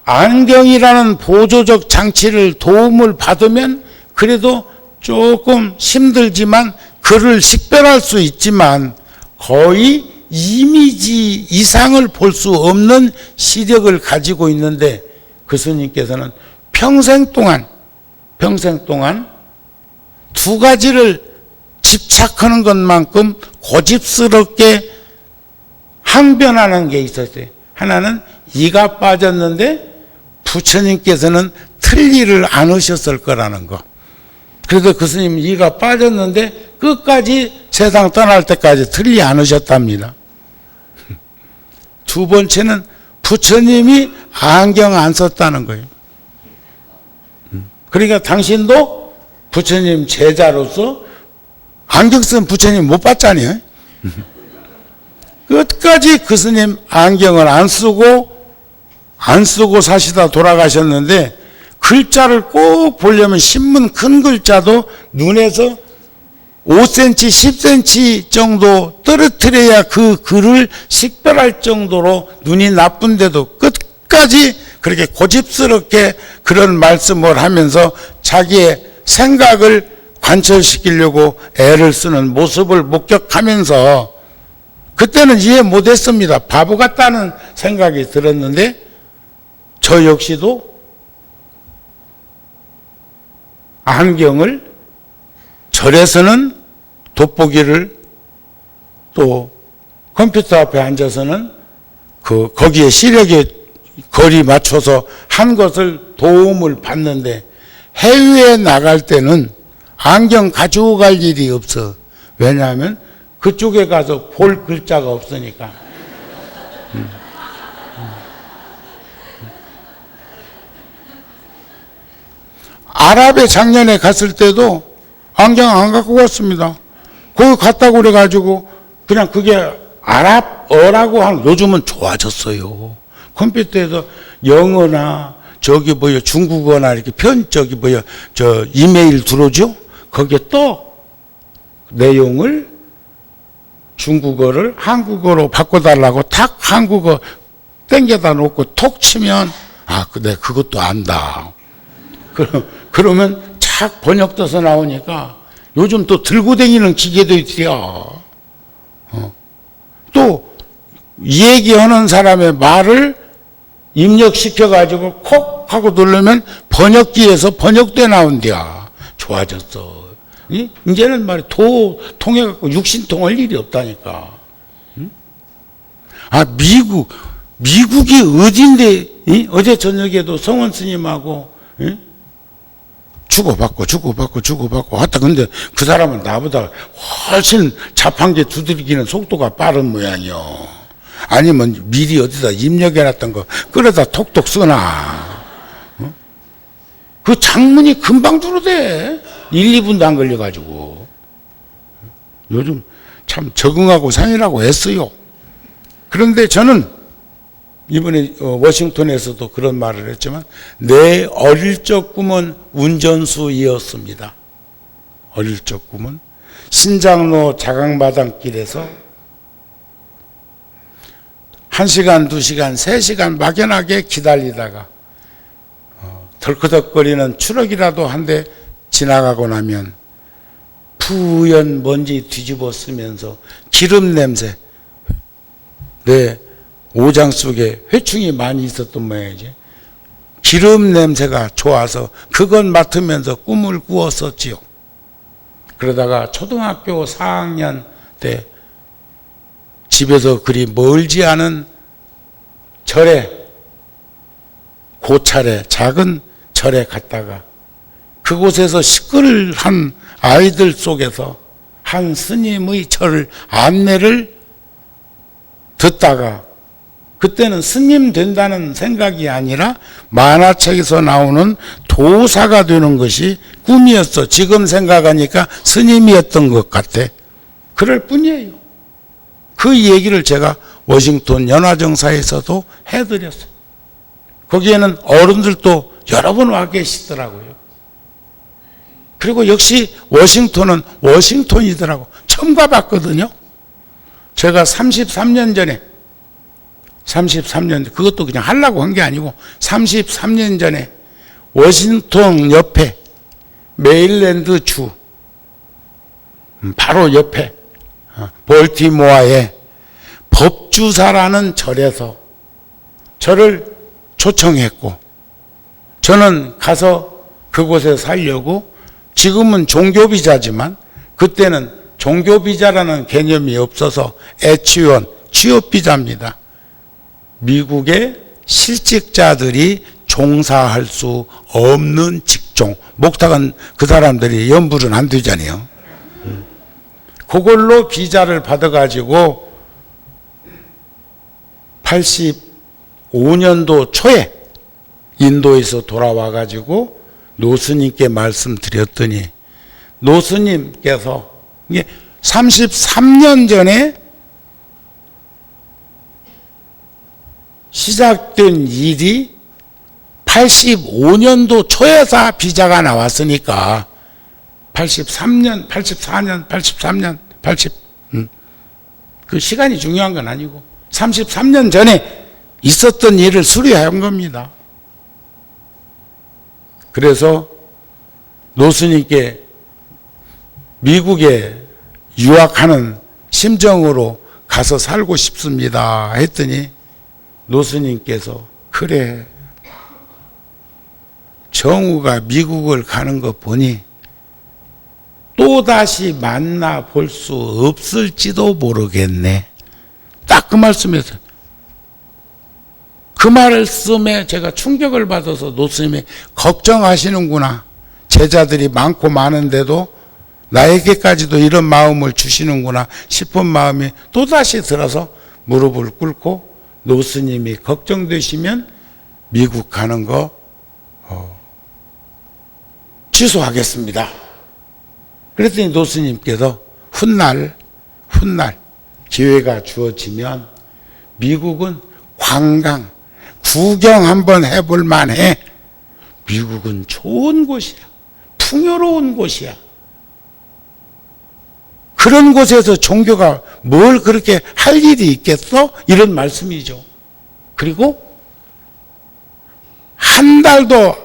안경이라는 보조적 장치를 도움을 받으면 그래도 조금 힘들지만 글을 식별할 수 있지만 거의 이미지 이상을 볼 수 없는 시력을 가지고 있는데 그 스님께서는 평생 동안 두 가지를 집착하는 것만큼 고집스럽게 항변하는 게 있었어요. 하나는 이가 빠졌는데 부처님께서는 틀리를 않으셨을 거라는 거. 그래서 그 스님 이가 빠졌는데 끝까지 세상 떠날 때까지 틀리 않으셨답니다. 두 번째는 부처님이 안경 안 썼다는 거예요. 그러니까 당신도 부처님 제자로서 안경 쓴 부처님 못 봤잖아요. 끝까지 그 스님 안경을 안 쓰고 사시다 돌아가셨는데 글자를 꼭 보려면 신문 큰 글자도 눈에서 5cm, 10cm 정도 떨어뜨려야 그 글을 식별할 정도로 눈이 나쁜데도 끝까지 그렇게 고집스럽게 그런 말씀을 하면서 자기의 생각을 관철시키려고 애를 쓰는 모습을 목격하면서 그때는 이해 못했습니다. 바보 같다는 생각이 들었는데 저 역시도 안경을 절에서는 돋보기를 또 컴퓨터 앞에 앉아서는 거기에 시력에 거리 맞춰서 한 것을 도움을 받는데 해외에 나갈 때는 안경 가지고 갈 일이 없어. 왜냐하면 그쪽에 가서 볼 글자가 없으니까. 아랍에 작년에 갔을 때도 안경 안 갖고 갔습니다. 거기 갔다고 그래가지고 그냥 그게 아랍어라고 하는, 요즘은 좋아졌어요. 컴퓨터에서 영어나 중국어나 이렇게 저 이메일 들어오죠? 거기에 또 내용을 중국어를 한국어로 바꿔달라고 탁 한국어 땡겨다 놓고 톡 치면 내가 그것도 안다. 그러면 착 번역돼서 나오니까 요즘 또 들고 다니는 기계도 있어요. 또 얘기하는 사람의 말을 입력시켜가지고 콕 하고 누르면 번역기에서 번역돼 나온대요. 좋아졌어. 이제는 말이 통해갖고 육신 통할 일이 없다니까. 미국이 어딘데, 어제 저녁에도 성원 스님하고, 주고받고 하다. 근데 그 사람은 나보다 훨씬 자판기 두드리기는 속도가 빠른 모양이요. 아니면 미리 어디다 입력해놨던 거 끌어다 톡톡 쓰나. 그 장문이 금방 들어대. 1, 2분도 안 걸려가지고. 요즘 참 적응하고 상이라고 했어요. 그런데 저는 이번에 워싱턴에서도 그런 말을 했지만 내 어릴 적 꿈은 운전수이었습니다. 어릴 적 꿈은 신장로 자강마당길에서 1시간, 2시간, 3시간 막연하게 기다리다가 덜커덕거리는 추럭이라도 한 대 지나가고 나면 푸연 먼지 뒤집어 쓰면서 기름 냄새, 내 오장 속에 회충이 많이 있었던 모양이지. 기름 냄새가 좋아서 그것 맡으면서 꿈을 꾸었었지요. 그러다가 초등학교 4학년 때 집에서 그리 멀지 않은 절에, 고찰에, 작은 절에 갔다가 그곳에서 시끌한 아이들 속에서 한 스님의 절 안내를 듣다가 그때는 스님 된다는 생각이 아니라 만화책에서 나오는 도사가 되는 것이 꿈이었어. 지금 생각하니까 스님이었던 것 같아. 그럴 뿐이에요. 그 얘기를 제가 워싱턴 연화정사에서도 해드렸어요. 거기에는 어른들도 여러 번 와 계시더라고요. 그리고 역시 워싱턴은 워싱턴이더라고. 처음 가봤거든요. 제가 33년 전에, 그것도 그냥 하려고 한 게 아니고 33년 전에 워싱턴 옆에 메릴랜드 주 바로 옆에 볼티모어의 법주사라는 절에서 저를 초청했고, 저는 가서 그곳에 살려고, 지금은 종교비자지만 그때는 종교비자라는 개념이 없어서 H1 취업비자입니다. 미국의 실직자들이 종사할 수 없는 직종, 목탁은 그 사람들이 연불은 안 되잖아요. 그걸로 비자를 받아가지고 85년도 초에 인도에서 돌아와가지고 노스님께 말씀드렸더니 노스님께서 이게 33년 전에 시작된 일이 85년도 초에서 비자가 나왔으니까 83년, 84년, 83년, 그 시간이 중요한 건 아니고 33년 전에 있었던 일을 수리한 겁니다. 그래서 노스님께 미국에 유학하는 심정으로 가서 살고 싶습니다 했더니 노스님께서 그래, 정우가 미국을 가는 거 보니 또다시 만나볼 수 없을지도 모르겠네. 딱 그 말씀에서, 그 말씀에 제가 충격을 받아서 노스님이 걱정하시는구나. 제자들이 많고 많은데도 나에게까지도 이런 마음을 주시는구나 싶은 마음이 또다시 들어서 무릎을 꿇고 노스님이 걱정되시면 미국 가는 거 취소하겠습니다. 그랬더니 노스님께서 훗날 기회가 주어지면 미국은 관광, 구경 한번 해볼 만해. 미국은 좋은 곳이야. 풍요로운 곳이야. 그런 곳에서 종교가 뭘 그렇게 할 일이 있겠어? 이런 말씀이죠. 그리고 한 달도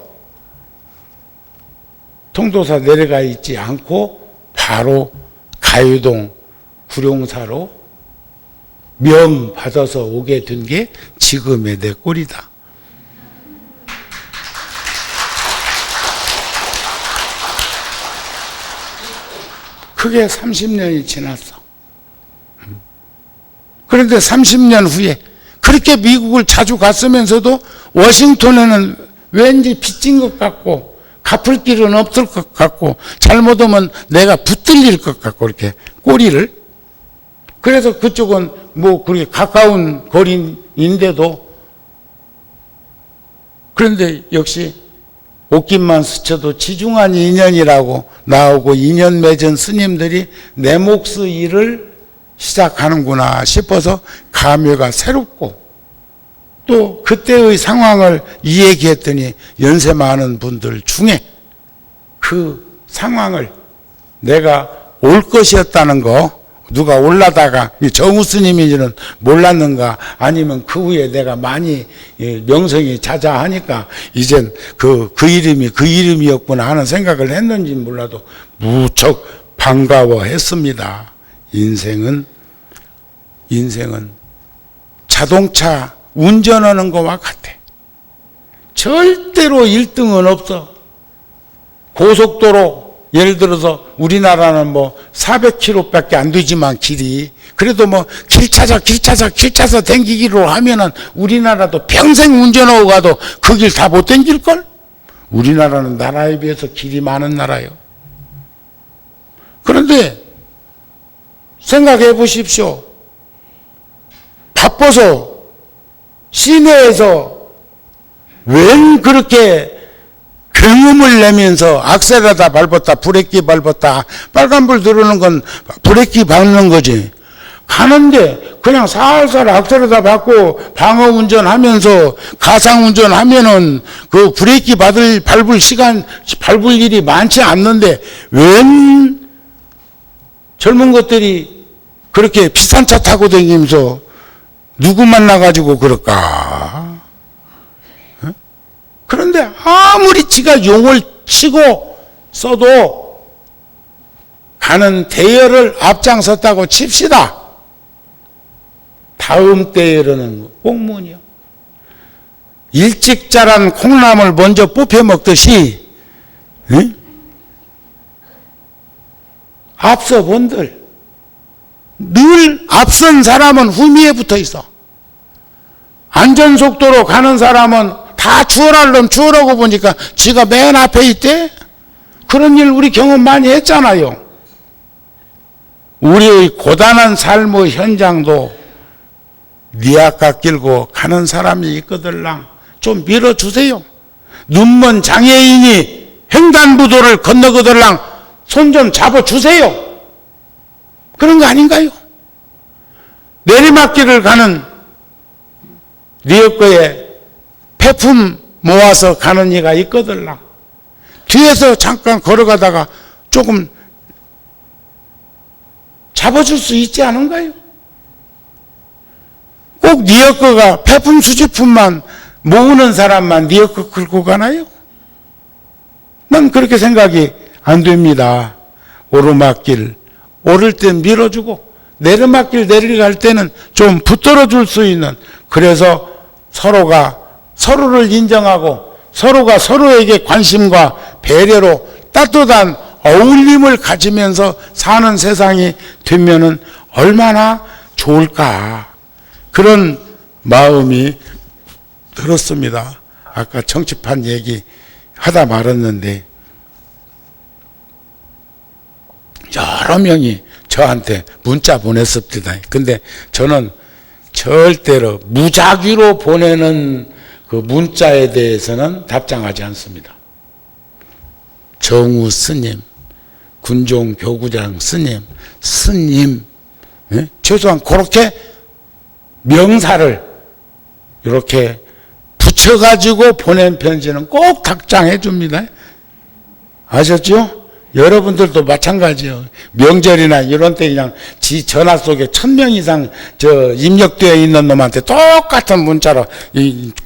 통도사 내려가 있지 않고 바로 가요동 구룡사로 명 받아서 오게 된 게 지금의 내 꼴이다. 그게 30년이 지났어. 그런데 30년 후에 그렇게 미국을 자주 갔으면서도 워싱턴에는 왠지 빚진 것 같고 갚을 길은 없을 것 같고 잘못하면 내가 붙들릴 것 같고 이렇게 꼬리를. 그래서 그쪽은 뭐 그렇게 가까운 거리인데도 그런데 역시 옷깃만 스쳐도 지중한 인연이라고 나오고 인연 맺은 스님들이 내 몫의 일을 시작하는구나 싶어서 감회가 새롭고 또 그때의 상황을 이야기했더니 연세 많은 분들 중에 그 상황을 내가 올 것이었다는 거 누가 올라다가 정우 스님인지는 몰랐는가 아니면 그 후에 내가 많이 명성이 자자하니까 이젠 그 이름이었구나 하는 생각을 했는지 몰라도 무척 반가워했습니다. 인생은 자동차 운전하는 것과 같아. 절대로 1등은 없어. 고속도로 예를 들어서 우리나라는 뭐 400km밖에 안 되지만 길이 그래도 뭐 길 찾아 댕기기로 하면은 우리나라도 평생 운전하고 가도 그 길 다 못 댕길걸? 우리나라는 나라에 비해서 길이 많은 나라예요. 그런데 생각해 보십시오. 바빠서 시내에서 웬 그렇게 경음을 내면서 악셀에다 밟았다 브레이크 밟았다 빨간불 들어오는 건 브레이크 밟는 거지. 가는데 그냥 살살 악셀에다 밟고 방어 운전하면서 가상 운전하면은 그 브레이크 밟을 일이 많지 않는데 웬 젊은 것들이 그렇게 비싼 차 타고 다니면서 누구 만나가지고 그럴까? 그런데 아무리 지가 용을 치고 써도 가는 대열을 앞장섰다고 칩시다. 다음 대열은 꽁무니요. 일찍 자란 콩나물 먼저 뽑혀 먹듯이 앞서 본들 늘 앞선 사람은 후미에 붙어 있어. 안전속도로 가는 사람은 다 추월하고 보니까 지가 맨 앞에 있대? 그런 일 우리 경험 많이 했잖아요. 우리의 고단한 삶의 현장도 네 아까 끌고 가는 사람이 있거들랑 좀 밀어주세요. 눈먼 장애인이 횡단부도를 건너거들랑 손 좀 잡아주세요. 그런 거 아닌가요? 내리막길을 가는 리어커에 폐품 모아서 가는 이가 있거들랑 뒤에서 잠깐 걸어가다가 조금 잡아줄 수 있지 않은가요? 꼭 리어커가 폐품 수집품만 모으는 사람만 리어커 끌고 가나요? 난 그렇게 생각이 안 됩니다. 오르막길 오를 때 밀어주고 내리막길 내려갈 때는 좀 붙들어 줄 수 있는, 그래서 서로가 서로를 인정하고 서로가 서로에게 관심과 배려로 따뜻한 어울림을 가지면서 사는 세상이 되면은 얼마나 좋을까, 그런 마음이 들었습니다. 아까 정치판 얘기 하다 말았는데 여러 명이 저한테 문자 보냈습니다. 근데 저는 절대로 무작위로 보내는 그 문자에 대해서는 답장하지 않습니다. 정우 스님, 군종 교구장 스님, 예? 최소한 그렇게 명사를 이렇게 붙여가지고 보낸 편지는 꼭 답장해 줍니다. 아셨죠? 여러분들도 마찬가지요. 명절이나 이런 때 그냥 지 전화 속에 1000명 이상 입력되어 있는 놈한테 똑같은 문자로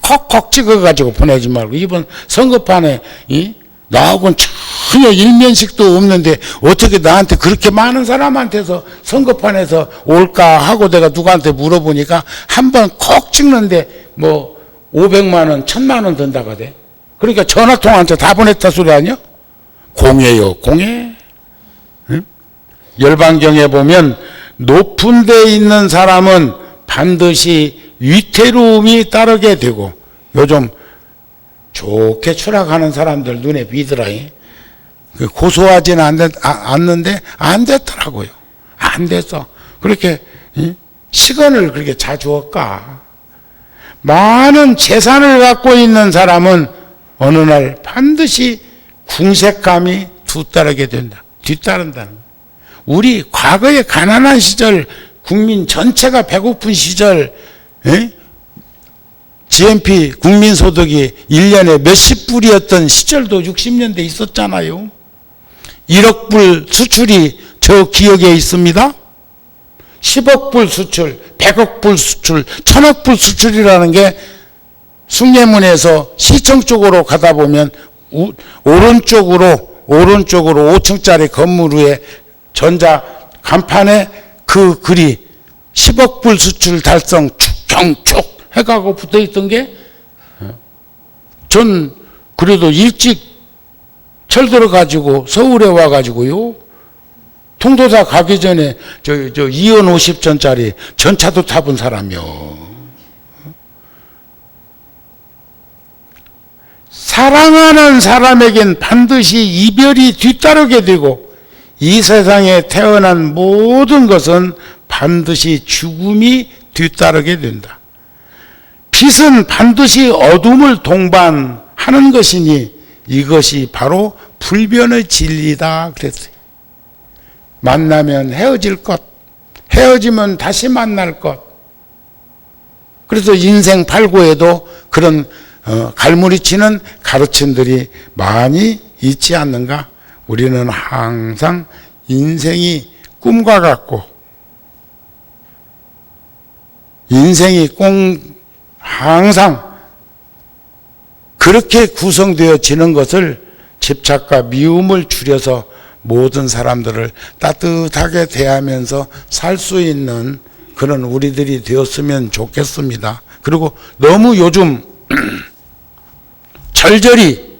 콕콕 찍어가지고 보내지 말고, 이번 선거판에 나하고는 전혀 일면식도 없는데 어떻게 나한테 그렇게 많은 사람한테서 선거판에서 올까 하고 내가 누구한테 물어보니까 한 번 콕 찍는데 뭐 500만 원, 1000만 원 든다고 하대. 그러니까 전화통화한테 다 보냈다 소리 아니야? 공예요, 공예. 응? 열반경에 보면 높은 데 있는 사람은 반드시 위태로움이 따르게 되고, 요즘 좋게 추락하는 사람들 눈에 비더라. 고소하지는 않는데 안 됐더라고요. 안 됐어. 그렇게 시간을 그렇게 자주 할까? 많은 재산을 갖고 있는 사람은 어느 날 반드시 궁색감이 뒤따르게 된다. 뒤따른다는 거예요. 우리 과거에 가난한 시절, 국민 전체가 배고픈 시절, GNP 국민소득이 1년에 몇십 불이었던 시절도 60년대 있었잖아요. 1억 불 수출이 저 기억에 있습니다. 10억 불 수출, 100억 불 수출, 1000억 불 수출이라는 게 숭례문에서 시청 쪽으로 가다 보면 오른쪽으로 5층짜리 건물 위에 전자 간판에 그 글이 10억 불 수출 달성 축경축 해가고 붙어 있던 게, 전 그래도 일찍 철들어 가지고 서울에 와 가지고요, 통도사 가기 전에 저 2원 50전짜리 전차도 타본 사람이요. 사랑하는 사람에겐 반드시 이별이 뒤따르게 되고, 이 세상에 태어난 모든 것은 반드시 죽음이 뒤따르게 된다. 빛은 반드시 어둠을 동반하는 것이니 이것이 바로 불변의 진리다 그랬어요. 만나면 헤어질 것, 헤어지면 다시 만날 것. 그래서 인생 팔고에도 그런 갈무리치는 가르침들이 많이 있지 않는가? 우리는 항상 인생이 꿈과 같고, 인생이 항상 그렇게 구성되어지는 것을 집착과 미움을 줄여서 모든 사람들을 따뜻하게 대하면서 살 수 있는 그런 우리들이 되었으면 좋겠습니다. 그리고 너무 요즘 절절히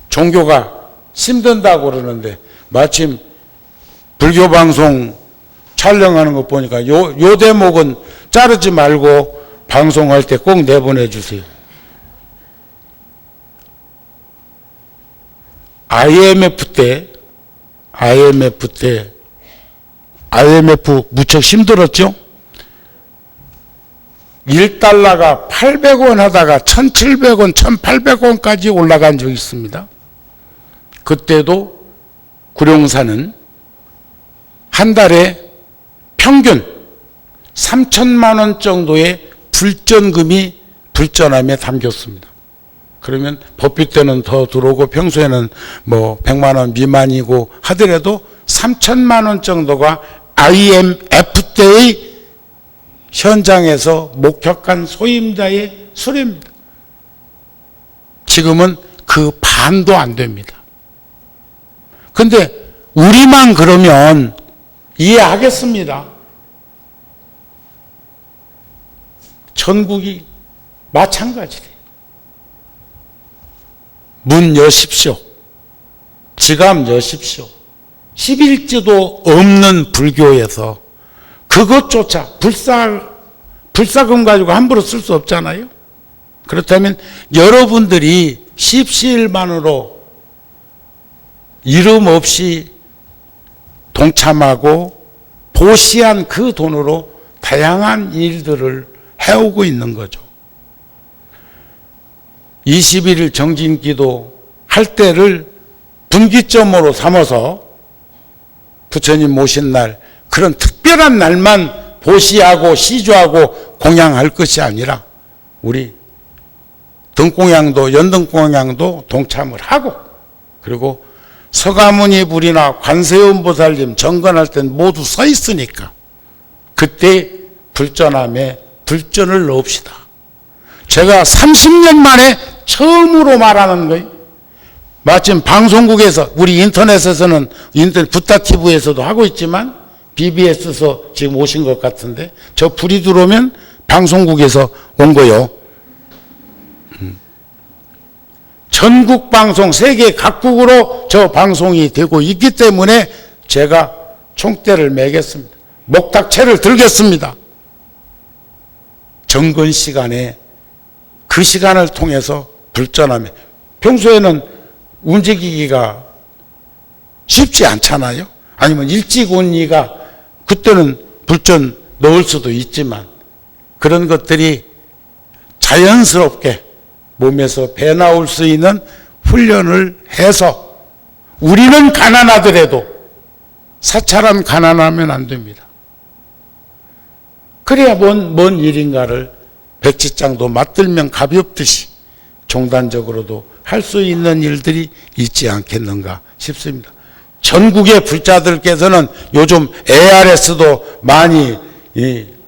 종교가 힘든다고 그러는데, 마침 불교 방송 촬영하는 거 보니까 요 대목은 자르지 말고 방송할 때 꼭 내보내 주세요. IMF 무척 힘들었죠? 1달러가 800원 하다가 1700원, 1800원까지 올라간 적이 있습니다. 그때도 구룡사는 한 달에 평균 3천만 원 정도의 불전금이 불전함에 담겼습니다. 그러면 법비 때는 더 들어오고 평소에는 뭐 100만 원 미만이고 하더라도 3천만 원 정도가 IMF 때의 현장에서 목격한 소임자의 수레입니다. 지금은 그 반도 안 됩니다. 근데 우리만 그러면 이해하겠습니다. 전국이 마찬가지래요. 문 여십시오. 지갑 여십시오. 11지도 없는 불교에서 그것조차 불사금 가지고 함부로 쓸 수 없잖아요. 그렇다면 여러분들이 십시일반으로 이름 없이 동참하고 보시한 그 돈으로 다양한 일들을 해오고 있는 거죠. 21일 정진기도 할 때를 분기점으로 삼아서 부처님 모신 날 그런 특별한 날만 보시하고 시주하고 공양할 것이 아니라 우리 등공양도 연등공양도 동참을 하고 그리고 서가모니 불이나 관세음보살님 정건할 땐 모두 서 있으니까 그때 불전함에 불전을 넣읍시다. 제가 30년 만에 처음으로 말하는 거예요. 마침 방송국에서 우리 인터넷에서는 인터넷 부타TV에서도 하고 있지만 BBS에서 지금 오신 것 같은데 저 불이 들어오면 방송국에서 온 거요. 전국 방송 세계 각국으로 저 방송이 되고 있기 때문에 제가 총대를 매겠습니다. 목탁채를 들겠습니다. 정건 시간에 그 시간을 통해서 불전하며 평소에는 움직이기가 쉽지 않잖아요. 아니면 일찍 온 이가 그때는 불전 넣을 수도 있지만 그런 것들이 자연스럽게 몸에서 배 나올 수 있는 훈련을 해서 우리는 가난하더라도 사찰은 가난하면 안 됩니다. 그래야 뭔 일인가를 백지장도 맞들면 가볍듯이 종단적으로도 할 수 있는 일들이 있지 않겠는가 싶습니다. 전국의 불자들께서는 요즘 ARS도 많이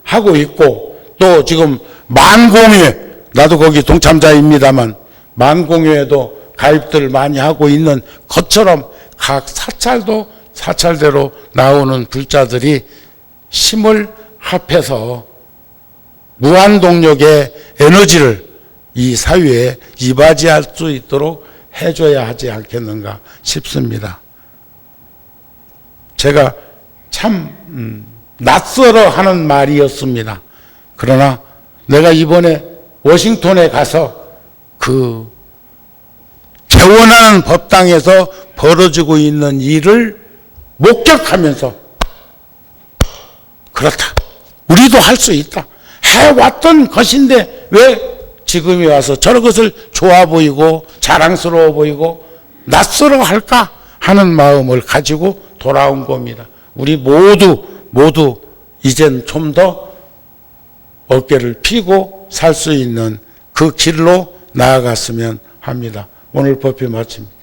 하고 있고 또 지금 만공회 나도 거기 동참자입니다만 만공회에도 가입들을 많이 하고 있는 것처럼 각 사찰도 사찰대로 나오는 불자들이 힘을 합해서 무한동력의 에너지를 이 사회에 이바지할 수 있도록 해줘야 하지 않겠는가 싶습니다. 제가 참 낯설어 하는 말이었습니다. 그러나 내가 이번에 워싱턴에 가서 그 개원하는 법당에서 벌어지고 있는 일을 목격하면서 그렇다. 우리도 할 수 있다. 해왔던 것인데 왜 지금에 와서 저런 것을 좋아 보이고 자랑스러워 보이고 낯설어 할까 하는 마음을 가지고 돌아온 겁니다. 우리 모두 이젠 좀 더 어깨를 펴고 살 수 있는 그 길로 나아갔으면 합니다. 오늘 법회 마칩니다.